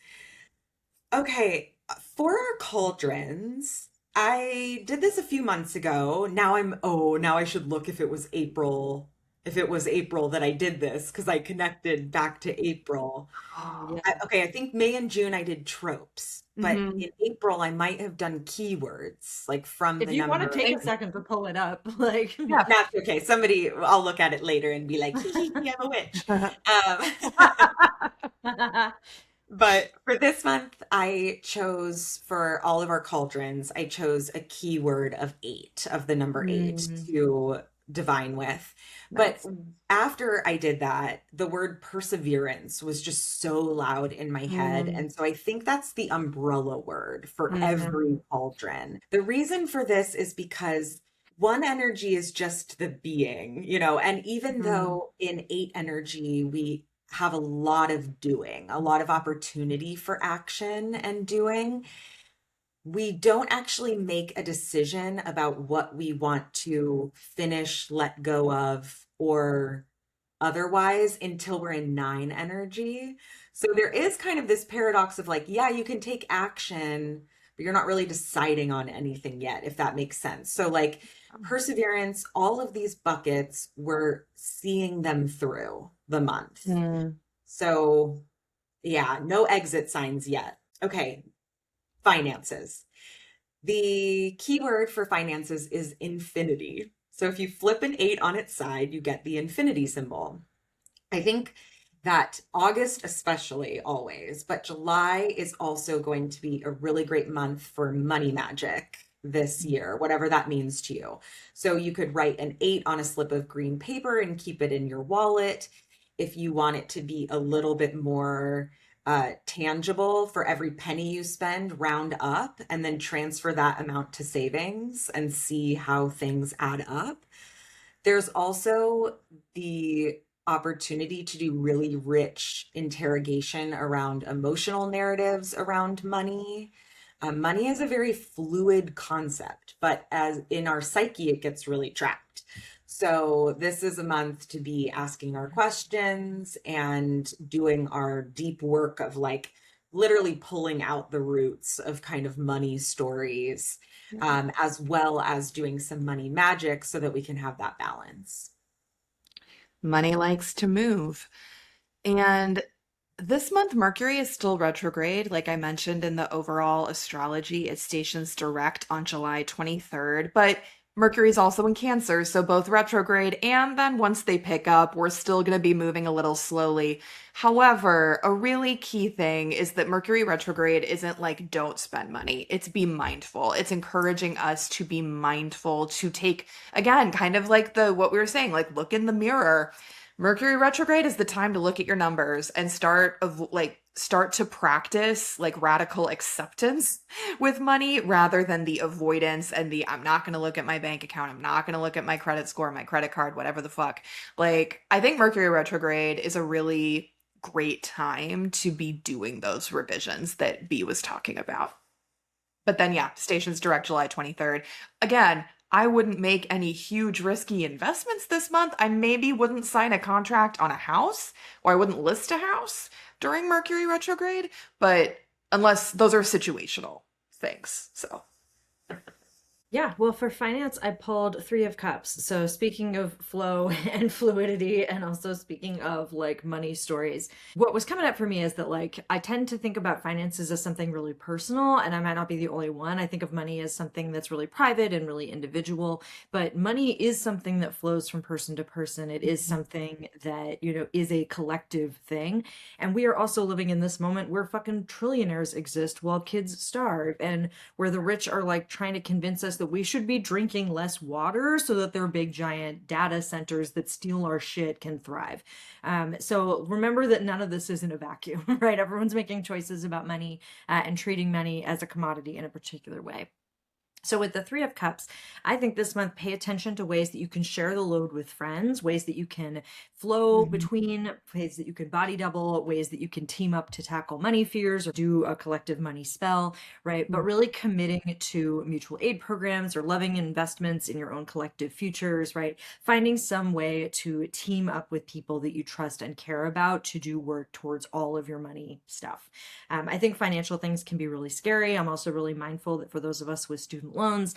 Okay, for our cauldrons, I did this a few months ago. Now I should look if it was April that I did this, because I connected back to April. Yeah. Okay, I think May and June I did tropes, but Hmm. in April I might have done keywords, like from If the you want to number. take a second to pull it up, like Yeah. That's okay. I'll look at it later and be like, hee hee, hee, I'm a witch. But for this month, I chose for all of our cauldrons, I chose a keyword of eight, of the number eight Mm, to divine with. But nice. after I did that, the word perseverance was just so loud in my head. Mm, And so I think that's the umbrella word for mm, every cauldron. The reason for this is because one energy is just the being, and even mm, though in eight energy, we have a lot of doing, a lot of opportunity for action and doing. We don't actually make a decision about what we want to finish, let go of, or otherwise until we're in nine energy. So there is kind of this paradox of like, yeah, you can take action, but you're not really deciding on anything yet, if that makes sense. So, like, perseverance, all of these buckets, we're seeing them through the month. mm. So, yeah, no exit signs yet. Okay, finances. The keyword for finances is infinity. So if you flip an eight on its side, you get the infinity symbol. I think that August, especially always, but July is also going to be a really great month for money magic this year, whatever that means to you. So you could write an eight on a slip of green paper and keep it in your wallet. If you want it to be a little bit more tangible, for every penny you spend, round up and then transfer that amount to savings and see how things add up. There's also the opportunity to do really rich interrogation around emotional narratives around money. Money is a very fluid concept, but as in our psyche, it gets really trapped. So, this is a month to be asking our questions and doing our deep work of like literally pulling out the roots of kind of money stories, as well as doing some money magic so that we can have that balance. Money likes to move. And this month, Mercury is still retrograde. Like I mentioned in the overall astrology, it stations direct on July 23rd. But Mercury is also in Cancer, so both retrograde and then once they pick up, we're still going to be moving a little slowly. However, a really key thing is that Mercury retrograde isn't like don't spend money. It's be mindful. It's encouraging us to be mindful, to take, again, kind of like the what we were saying, like look in the mirror. Mercury retrograde is the time to look at your numbers and start to practice like radical acceptance with money rather than the avoidance and the I'm not going to look at my bank account, I'm not going to look at my credit score, my credit card, whatever the fuck. Like I think Mercury retrograde is a really great time to be doing those revisions that B was talking about. But then, yeah, stations direct July 23rd. Again, I wouldn't make any huge risky investments this month. I maybe wouldn't sign a contract on a house or I wouldn't list a house during Mercury retrograde, but unless those are situational things. So, Yeah, well, for finance, I pulled Three of Cups. So, speaking of flow and fluidity, and also speaking of like money stories, what was coming up for me is that like I tend to think about finances as something really personal, and I might not be the only one. I think of money as something that's really private and really individual, but money is something that flows from person to person. It is something that, is a collective thing. And we are also living in this moment where fucking trillionaires exist while kids starve, and where the rich are like trying to convince us that we should be drinking less water so that their big giant data centers that steal our shit can thrive. So remember that none of this is in a vacuum, right? Everyone's making choices about money and treating money as a commodity in a particular way. So with the Three of Cups, I think this month pay attention to ways that you can share the load with friends, ways that you can flow mhm, between, ways that you can body double, ways that you can team up to tackle money fears or do a collective money spell, right? But really committing to mutual aid programs or loving investments in your own collective futures, right? Finding some way to team up with people that you trust and care about to do work towards all of your money stuff. I think financial things can be really scary. I'm also really mindful that for those of us with student loans,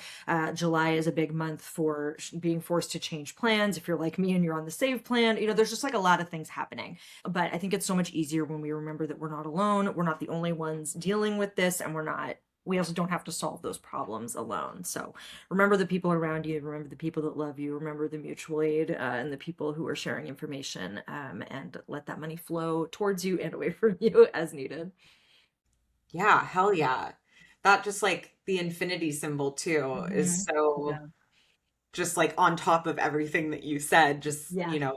July is a big month for being forced to change plans. If you're like me and you're on the save plan, there's just like a lot of things happening. But I think it's so much easier when we remember that we're not alone. We're not the only ones dealing with this, and we also don't have to solve those problems alone. So remember the people around you, remember the people that love you, remember the mutual aid and the people who are sharing information, and let that money flow towards you and away from you as needed. Yeah, hell yeah. That just like the infinity symbol too is Hmm. so Yeah. just like on top of everything that you said, just, Yeah.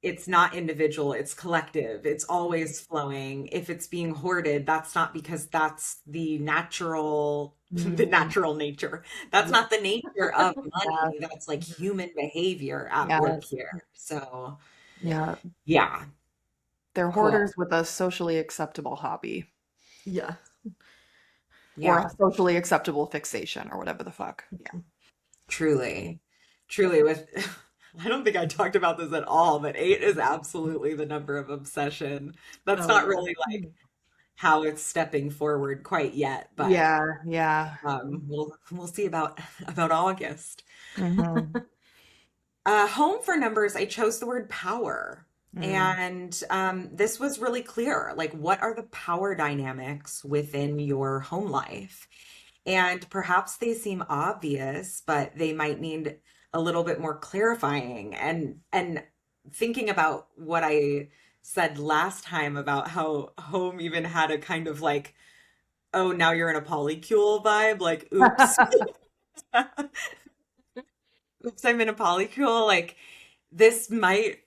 it's not individual, it's collective. It's Mhm. always flowing. If it's being hoarded, that's not because that's the natural the Mm. natural nature. That's Yeah. not the nature of yeah, money. That's like Mhm. human behavior at yeah, work Yes. here. So, Yeah. yeah. yeah, They're cool. hoarders with a socially acceptable hobby Yeah. or Yeah, a socially acceptable fixation or whatever the fuck. Yeah. truly. Truly with I don't think I talked about this at all, but eight is absolutely the number of obsession. That's Oh not yeah. really like how it's stepping forward quite yet, but Yeah, yeah. we'll see about August. Hmm. Home for numbers, I chose the word power. Mm. And this was really clear. Like, what are the power dynamics within your home life? And perhaps they seem obvious, but they might need a little bit more clarifying. And thinking about what I said last time about how home even had a kind of like, oh, now you're in a polycule vibe, like, oops. Oops, I'm in a polycule. Like, this might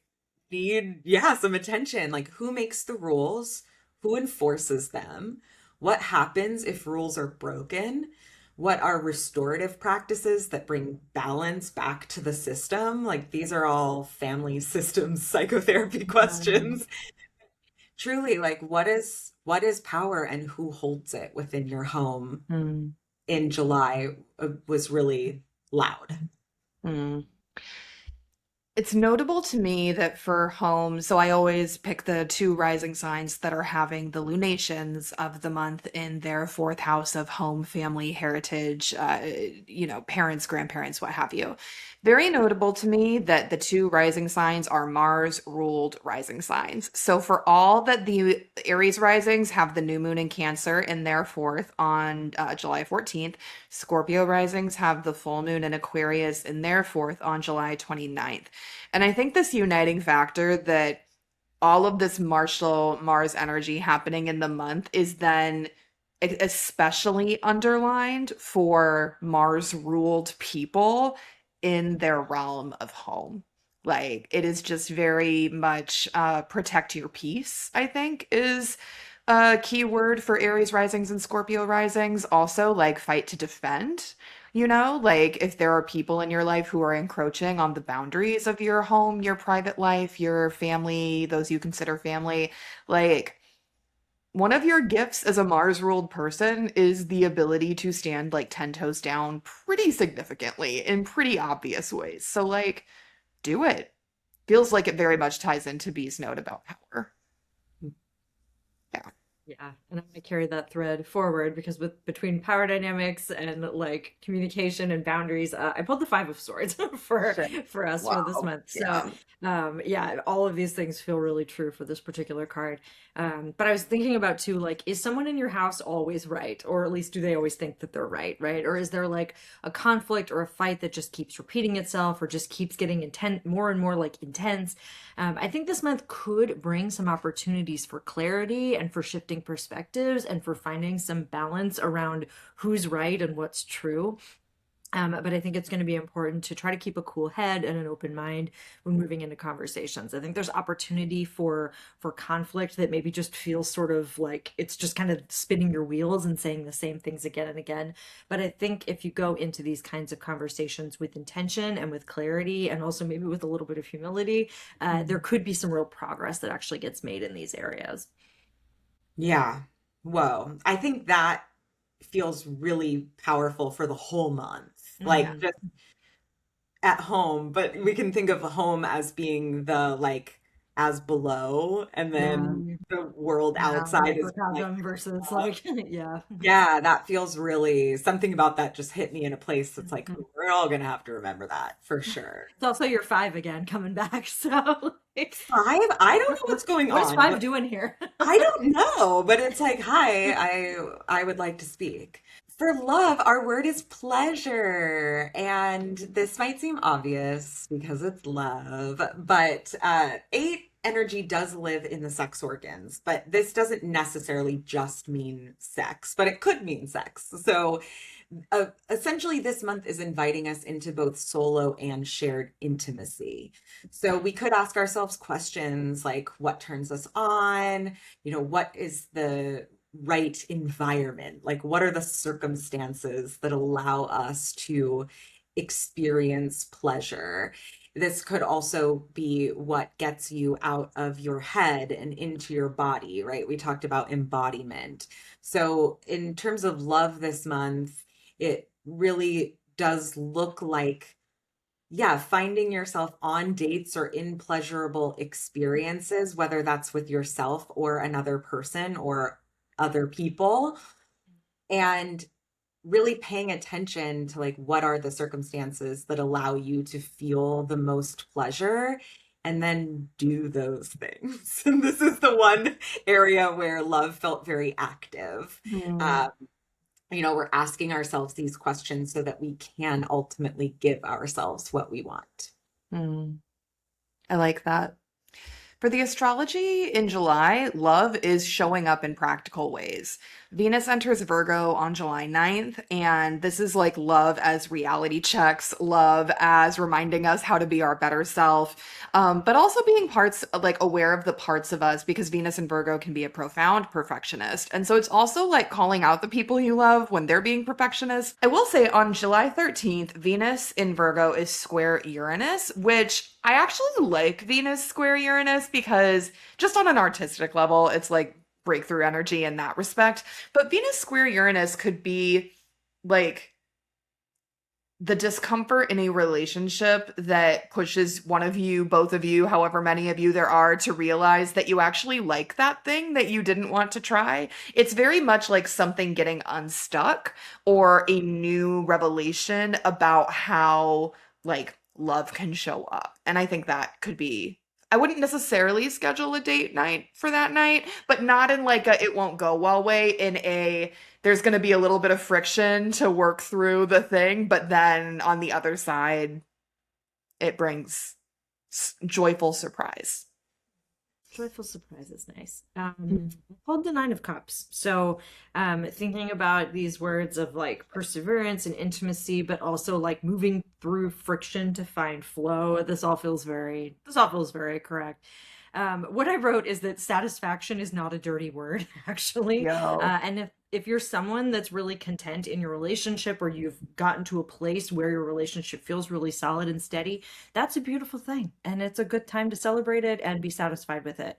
need, yeah, some attention. Like, who makes the rules? Who enforces them? What happens if rules are broken? What are restorative practices that bring balance back to the system? Like, these are all family systems psychotherapy Yeah. questions. Truly, like, what is power and who holds it within your home Mm. in July was really loud. Mm. It's notable to me that for home, so I always pick the two rising signs that are having the lunations of the month in their fourth house of home, family, heritage, parents, grandparents, what have you. Very notable to me that the two rising signs are Mars ruled rising signs. So for all that the Aries risings have the new moon in Cancer in their fourth on July 14th, Scorpio risings have the full moon in Aquarius in their fourth on July 29th. And I think this uniting factor that all of this martial Mars energy happening in the month is then especially underlined for Mars ruled people in their realm of home. Like it is just very much protect your peace, I think, is a key word for Aries risings and Scorpio risings. Also, like fight to defend. Like if there are people in your life who are encroaching on the boundaries of your home, your private life, your family, those you consider family, like one of your gifts as a Mars ruled person is the ability to stand like 10 toes down pretty significantly in pretty obvious ways. So, like, do it. Feels like it very much ties into Bee's note about power. Yeah. Yeah, and I'm gonna carry that thread forward because with between power dynamics and like communication and boundaries, I pulled the Five of Swords for Shit. for us for this Wow. month. So, Yeah. yeah, all of these things feel really true for this particular card. But I was thinking about too, like, is someone in your house always right, or at least do they always think that they're right, right? Or is there like a conflict or a fight that just keeps repeating itself, or just keeps getting intent more and more like intense? I think this month could bring some opportunities for clarity and for shifting perspectives and for finding some balance around who's right and what's true. But I think it's going to be important to try to keep a cool head and an open mind when moving into conversations. I think there's opportunity for conflict that maybe just feels sort of like it's just kind of spinning your wheels and saying the same things again and again. But I think if you go into these kinds of conversations with intention and with clarity and also maybe with a little bit of humility, there could be some real progress that actually gets made in these areas. Yeah. Whoa. I think that feels really powerful for the whole month. Like Mhm. just at home, but we can think of home as being the like as below, and Yeah. then the world Yeah. outside is like Microcosm versus like, yeah. yeah, that feels really something about that just hit me in a place that's like, Mhm. "Ooh, we're all gonna have to remember that for sure." It's also your five again coming back. So, like, Five, I don't know what's going what is on, five but doing here? I don't know, but it's like, hi, I would like to speak. For love, our word is pleasure. And this might seem obvious because it's love, but eight energy does live in the sex organs, but this doesn't necessarily just mean sex, but it could mean sex. So essentially, this month is inviting us into both solo and shared intimacy. So we could ask ourselves questions like, what turns us on? What is the right environment? Like, what are the circumstances that allow us to experience pleasure? This could also be what gets you out of your head and into your body, right? We talked about embodiment. So, in terms of love this month, it really does look like, yeah, finding yourself on dates or in pleasurable experiences, whether that's with yourself or another person or other people, and really paying attention to like what are the circumstances that allow you to feel the most pleasure and then do those things. And this is the one area where love felt very active. Hmm. Um, we're asking ourselves these questions so that we can ultimately give ourselves what we want. Hmm. I like that. For the astrology in July, love is showing up in practical ways. Venus enters Virgo on July 9th, and this is like love as reality checks, love as reminding us how to be our better self, but also being parts like aware of the parts of us because Venus in Virgo can be a profound perfectionist. And so it's also like calling out the people you love when they're being perfectionists. I will say on July 13th, Venus in Virgo is square Uranus, which I actually like Venus square Uranus because just on an artistic level, it's like breakthrough energy in that respect. But Venus square Uranus could be like the discomfort in a relationship that pushes one of you, both of you, however many of you there are, to realize that you actually like that thing that you didn't want to try. It's very much like something getting unstuck or a new revelation about how like love can show up. And I think that could be I wouldn't necessarily schedule a date night for that night, but not in like a it won't go well way, in a there's going to be a little bit of friction to work through the thing, but then on the other side, it brings joyful surprise. Joyful surprise is nice. Hold the Nine of Cups. So, thinking about these words of like perseverance and intimacy, but also like moving through friction to find flow. This all feels very correct. What I wrote is that satisfaction is not a dirty word, actually. Yo. And if you're someone that's really content in your relationship, or you've gotten to a place where your relationship feels really solid and steady, that's a beautiful thing. And it's a good time to celebrate it and be satisfied with it.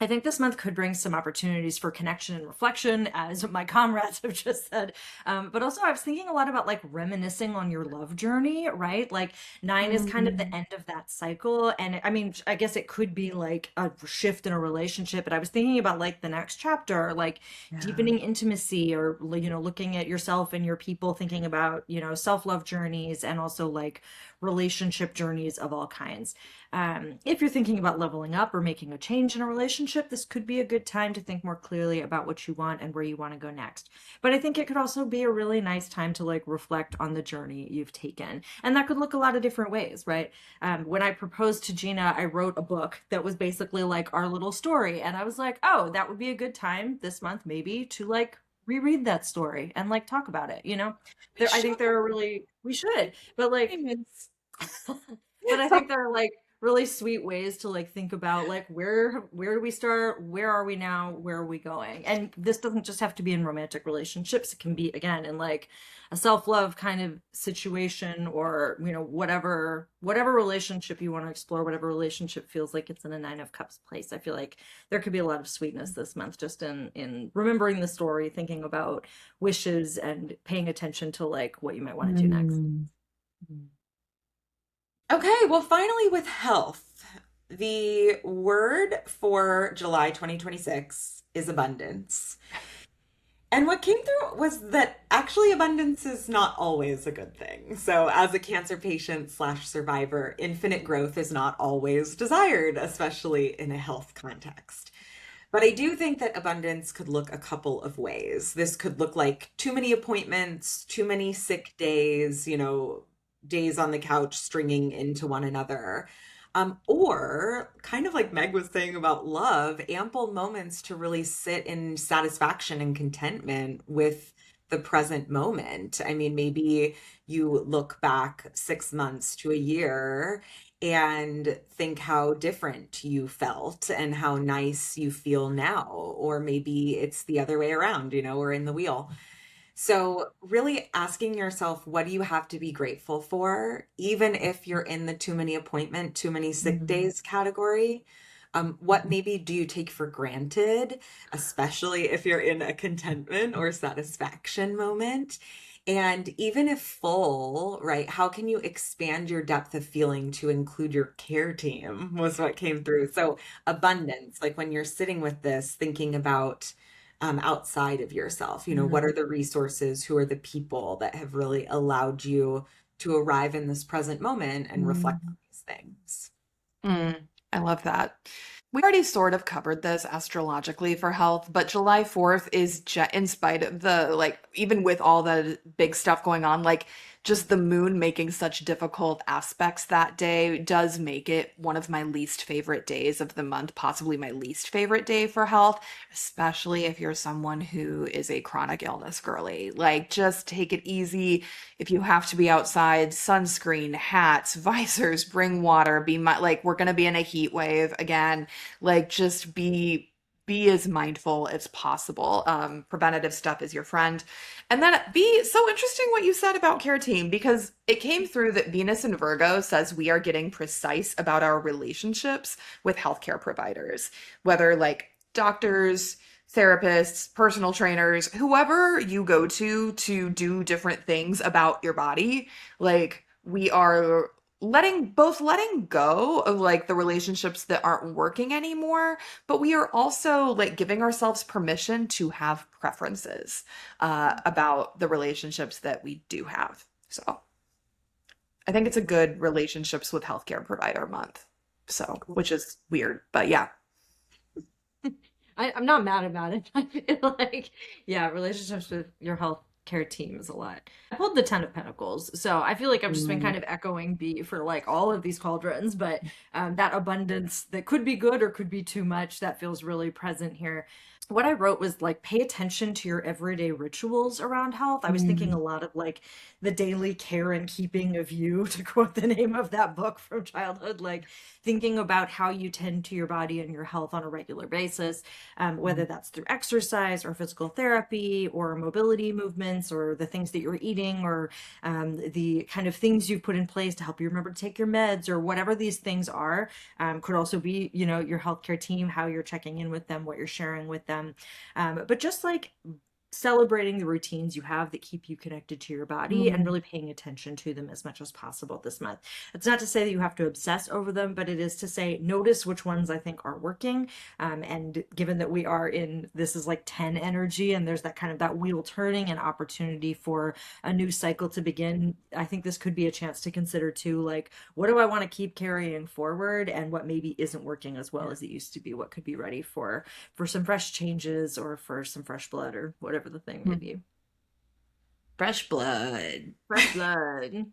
I think this month could bring some opportunities for connection and reflection, as my comrades have just said. But also, I was thinking a lot about like reminiscing on your love journey, right? Like 9 is kind of the Mm, end of that cycle. And I mean, I guess it could be like a shift in a relationship, but I was thinking about like the next chapter, like yeah. deepening intimacy or, looking at yourself and your people, thinking about, self-love journeys and also like relationship journeys of all kinds. If you're thinking about leveling up or making a change in a relationship, this could be a good time to think more clearly about what you want and where you want to go next. But I think it could also be a really nice time to like reflect on the journey you've taken. And that could look a lot of different ways, right? When I proposed to Jeanna, I wrote a book that was basically like our little story. And I was like, oh, that would be a good time this month, maybe, to like reread that story and like talk about it, We I should. think there are really, we should, but like, Payments. but I think there are like really sweet ways to like think about like where do we start? Where are we now? Where are we going? And this doesn't just have to be in romantic relationships. It can be again in like a self-love kind of situation or whatever relationship you want to explore, whatever relationship feels like it's in a 9 of Cups place. I feel like there could be a lot of sweetness this month just in remembering the story, thinking about wishes and paying attention to like what you might want to do next. Mm. Okay, well, finally, with health, the word for July 2026 is abundance. And what came through was that actually abundance is not always a good thing. So, as a cancer patient slash survivor, infinite growth is not always desired, especially in a health context. But I do think that abundance could look a couple of ways. This could look like too many appointments, too many sick days, days on the couch stringing into one another. Or kind of like Meg was saying about love, ample moments to really sit in satisfaction and contentment with the present moment. I mean, maybe you look back 6 months to a year and think how different you felt and how nice you feel now. Or maybe it's the other way around, we're in the wheel. So, really asking yourself, what do you have to be grateful for, even if you're in the too many appointment, too many sick Mhm. days category? What maybe do you take for granted, especially if you're in a contentment or satisfaction moment? And even if full, right, how can you expand your depth of feeling to include your care team, was what came through. So, abundance, like when you're sitting with this, thinking about outside of yourself, what are Mhm. the resources, who are the people that have really allowed you to arrive in this present moment and reflect on Mhm. these things. I love that. We already sort of covered this astrologically for health, but July 4th is in spite of the like even with all the big stuff going on, like just the moon making such difficult aspects that day does make it one of my least favorite days of the month, possibly my least favorite day for health, especially if you're someone who is a chronic illness girly. Like just take it easy. If you have to be outside, sunscreen, hats, visors, bring water, like we're gonna be in a heat wave again. Like just be as mindful as possible. Preventative stuff is your friend. And then be so interesting what you said about care team because it came through that Venus in Virgo says we are getting precise about our relationships with healthcare providers, whether like doctors, therapists, personal trainers, whoever you go to do different things about your body, like we are letting go of like the relationships that aren't working anymore, but we are also like giving ourselves permission to have preferences about the relationships that we do have. So I think it's a good relationships with healthcare provider month. So, Cool. which is weird, but yeah. I'm not mad about it. I feel like, yeah, relationships with your health care team is a lot. I pulled the Ten of Pentacles, so I feel like I've just been Mm. kind of echoing B for like all of these cauldrons, but that abundance that could be good or could be too much, that feels really present here. what I wrote was like pay attention to your everyday rituals around health. I was thinking a Mm. lot of like the daily care and keeping of you, to quote the name of that book from childhood, like thinking about how you tend to your body and your health on a regular basis, whether that's through exercise or physical therapy or mobility movements or the things that you're eating or the kind of things you've put in place to help you remember to take your meds or whatever these things are. Could also be, you know, your healthcare team, how you're checking in with them, what you're sharing with them. But just like celebrating the routines you have that keep you connected to your body and Mm. really paying attention to them as much as possible this month. It's not to say that you have to obsess over them, but it is to say notice which ones I think are working. And given that we are in this is like 10 energy and there's that kind of that wheel turning and opportunity for a new cycle to begin, I think this could be a chance to consider too, like what do I want to keep carrying forward and what maybe isn't working as well as it used to be, what could be ready for some fresh changes or for some fresh blood or whatever the thing may Mm. be. Fresh blood. Fresh blood.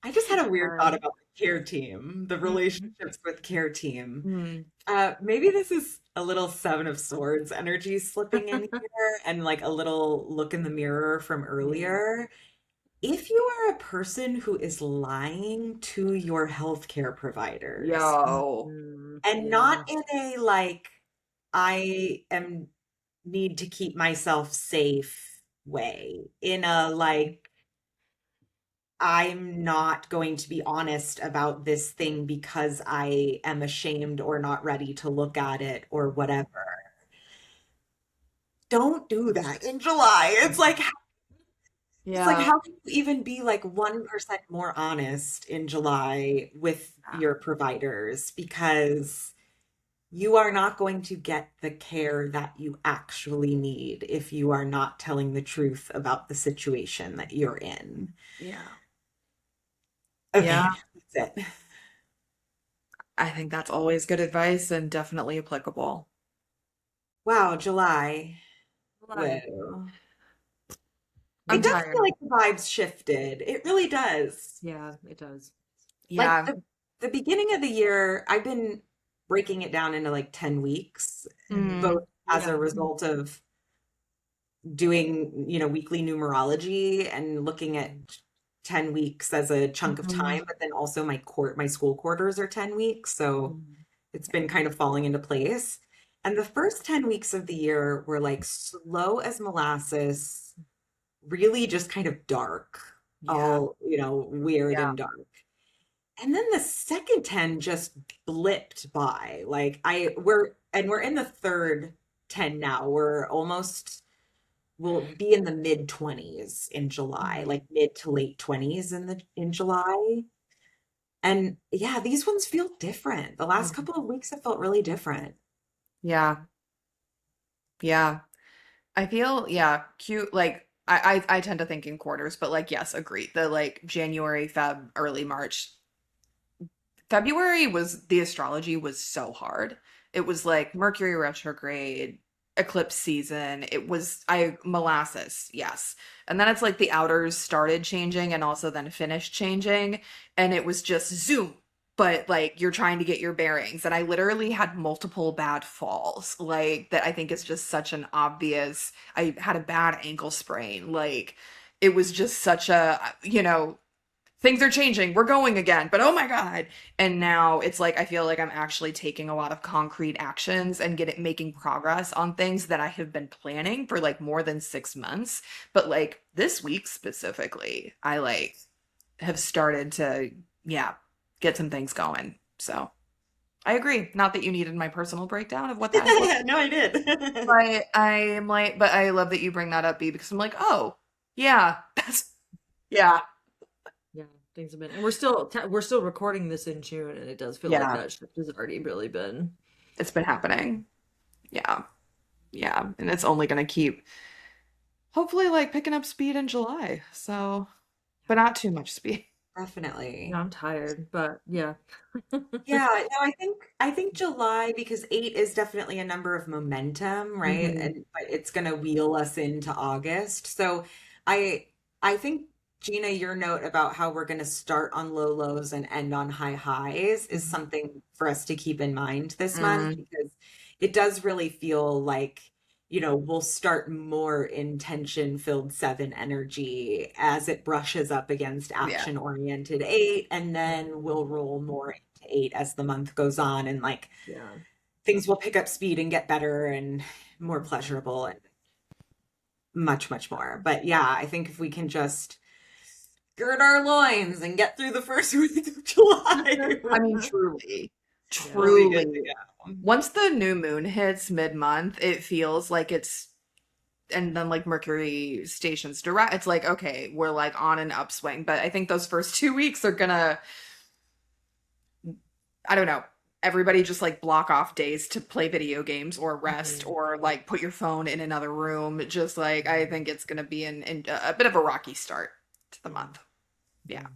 I just had a weird thought Um, about the care team, the mm, relationships with care team. Mm. Maybe this is a little Seven of Swords energy slipping in here and like a little look in the mirror from mm, earlier. If you are a person who is lying to your healthcare providers Yo. and not yeah. in a like, I am need to keep myself safe way, in a like, I'm not going to be honest about this thing because I am ashamed or not ready to look at it or whatever. Don't do that in July. It's like Yeah. how can you even be like 1% more honest in July with your providers, because you are not going to get the care that you actually need if you are not telling the truth about the situation that you're in. Yeah. Yeah. Okay, that's it. I think that's always good advice and definitely applicable. Wow, July. July. Whoa. I'm It does feel tired. like the vibes shifted. It really does. Yeah, it does. Like Yeah. the beginning of the year, I've been breaking it down into like 10 weeks, both Mm. as a Yeah. result of doing, weekly numerology and looking at 10 weeks as a chunk of Mhm. time, but then also my school quarters are 10 weeks, so Mm, it's yeah. been kind of falling into place. And the first 10 weeks of the year were like slow as molasses, really just kind of dark, Yeah. all, weird Yeah. and dark. And then the second 10 just blipped by. Like we're in the third 10 now. We'll be in the mid 20s in July, Mm, like mid to late 20s in July. And yeah, these ones feel different. The last mm, couple of weeks have felt really different. Yeah. Yeah. I feel, yeah, cute. Like I tend to think in quarters, but like yes, agreed. The like January, Feb, early March. February was the astrology was so hard. It was like Mercury retrograde, eclipse season. It was I molasses, yes. And then it's like the outers started changing and also then finished changing and it was just zoom. But like you're trying to get your bearings and I literally had multiple bad falls. Like that I think is just such an obvious I had a bad ankle sprain. Like it was just such a things are changing. We're going again. But oh my God. And now it's like I feel like I'm actually taking a lot of concrete actions and making progress on things that I have been planning for like more than 6 months. But like this week specifically, I like have started to, yeah, get some things going. So I agree. Not that you needed my personal breakdown of what that has looked No, I did. like. But I am like, but I love that you bring that up, B, because I'm like, oh, yeah, that's, yeah, yeah, things have been, and we're still recording this in June, and it does feel like yeah, that shift has already really been. it's been happening. Yeah. Yeah. And it's only going to keep hopefully like picking up speed in July. So, but not too much speed. Yeah, Definitely. I'm tired, but yeah. Yeah, no, I think July, because 8 is definitely a number of momentum, right? Hmm. And but it's gonna wheel us into August. So I I think, Gina, your note about how we're gonna start on low lows and end on high highs is something for us to keep in mind this month, Mm. because it does really feel like, we'll start more intention-filled 7 energy as it brushes up against Yeah. action-oriented 8, and then we'll roll more into 8 as the month goes on, and like Yeah. things will pick up speed and get better and more Mhm. pleasurable and much, much more. But yeah, I think if we can just gird our loins and get through the first week of July, I mean, truly, Yeah. we'll be good truly. to go. Once the new moon hits mid-month, it feels like it's, and then like Mercury stations direct, it's like, okay, we're like on an upswing. But I think those first 2 weeks are gonna, I don't know, everybody just like block off days to play video games or rest Mhm. or like put your phone in another room. Just like, I think it's gonna be in a bit of a rocky start to the Yeah. month. Yeah.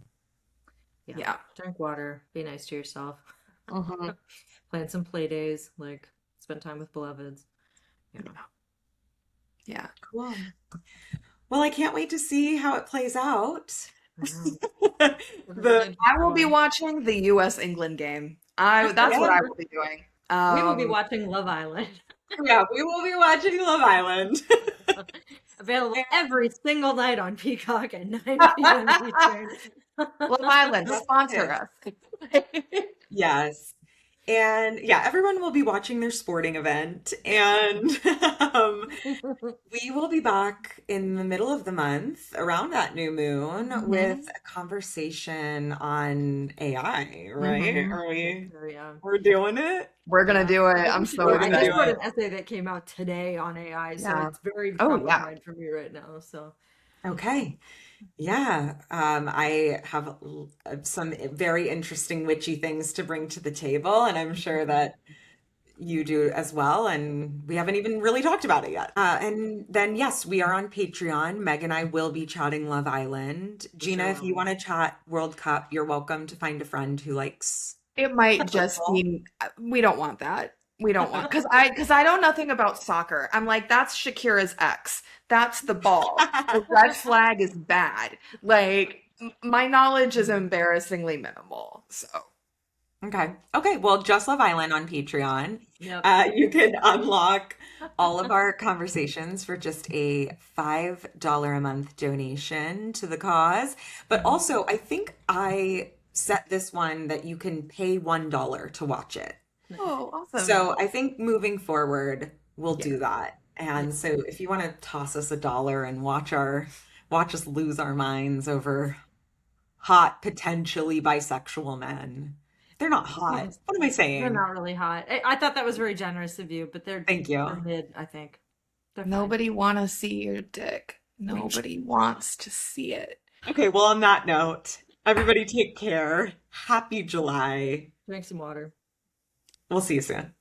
Yeah. Yeah. Yeah. Drink water. Be nice to yourself. Hmm. Plan some play days. Like spend time with beloveds. Yeah. Yeah. Cool. Well, I can't wait to see how it plays out. I know. We're The really I will be going. watching the US England game. That's what Yeah, I will be doing. We will be watching Love Island. yeah, we will be watching Love Island. Available every single night on Peacock at 9 p.m. Eastern. Love Island, Just sponsor kidding. us. Yes. And yeah, everyone will be watching their sporting event. And we will be back in the middle of the month around that new moon with Hmm. a conversation on AI, right? Hmm. Yeah. We're doing it? We're gonna Yeah. do it. I I'm think so We're I gonna just do wrote excited. it. an essay that came out today on AI, so Yeah. it's very Oh top of yeah. mind for me right now. So Okay. Yeah. I have some very interesting witchy things to bring to the table, and I'm sure that you do as well, and we haven't even really talked about it yet. And then, yes, we are on Patreon. Meg and I will be chatting Love Island. for Gina, sure if you will. want to chat World Cup, you're welcome to find a friend who likes It might just football. be we don't want that. We don't want because I know nothing about soccer. I'm like, that's Shakira's ex. That's the ball. The red flag is bad. Like my knowledge is embarrassingly minimal. So Okay. Okay. Well, just Love Island on Patreon. Yep. You can unlock all of our conversations for just a $5 a month donation to the cause. But Mhm. also, I think I set this one that you can pay $1 to watch it. Nice. oh, awesome. So I think moving forward, we'll Yeah. do that. Yeah. And so if you want to toss us $1 and watch us lose our minds over hot, potentially bisexual men. They're not hot. Well, What am I they're saying? not really hot. I thought that was very generous of you, but Thank they're you. mid, I think. They're fine. Nobody want to see your dick. Nobody wants to see it. Okay, well, on that note, everybody take care. Happy July. Drink some water. We'll see you soon.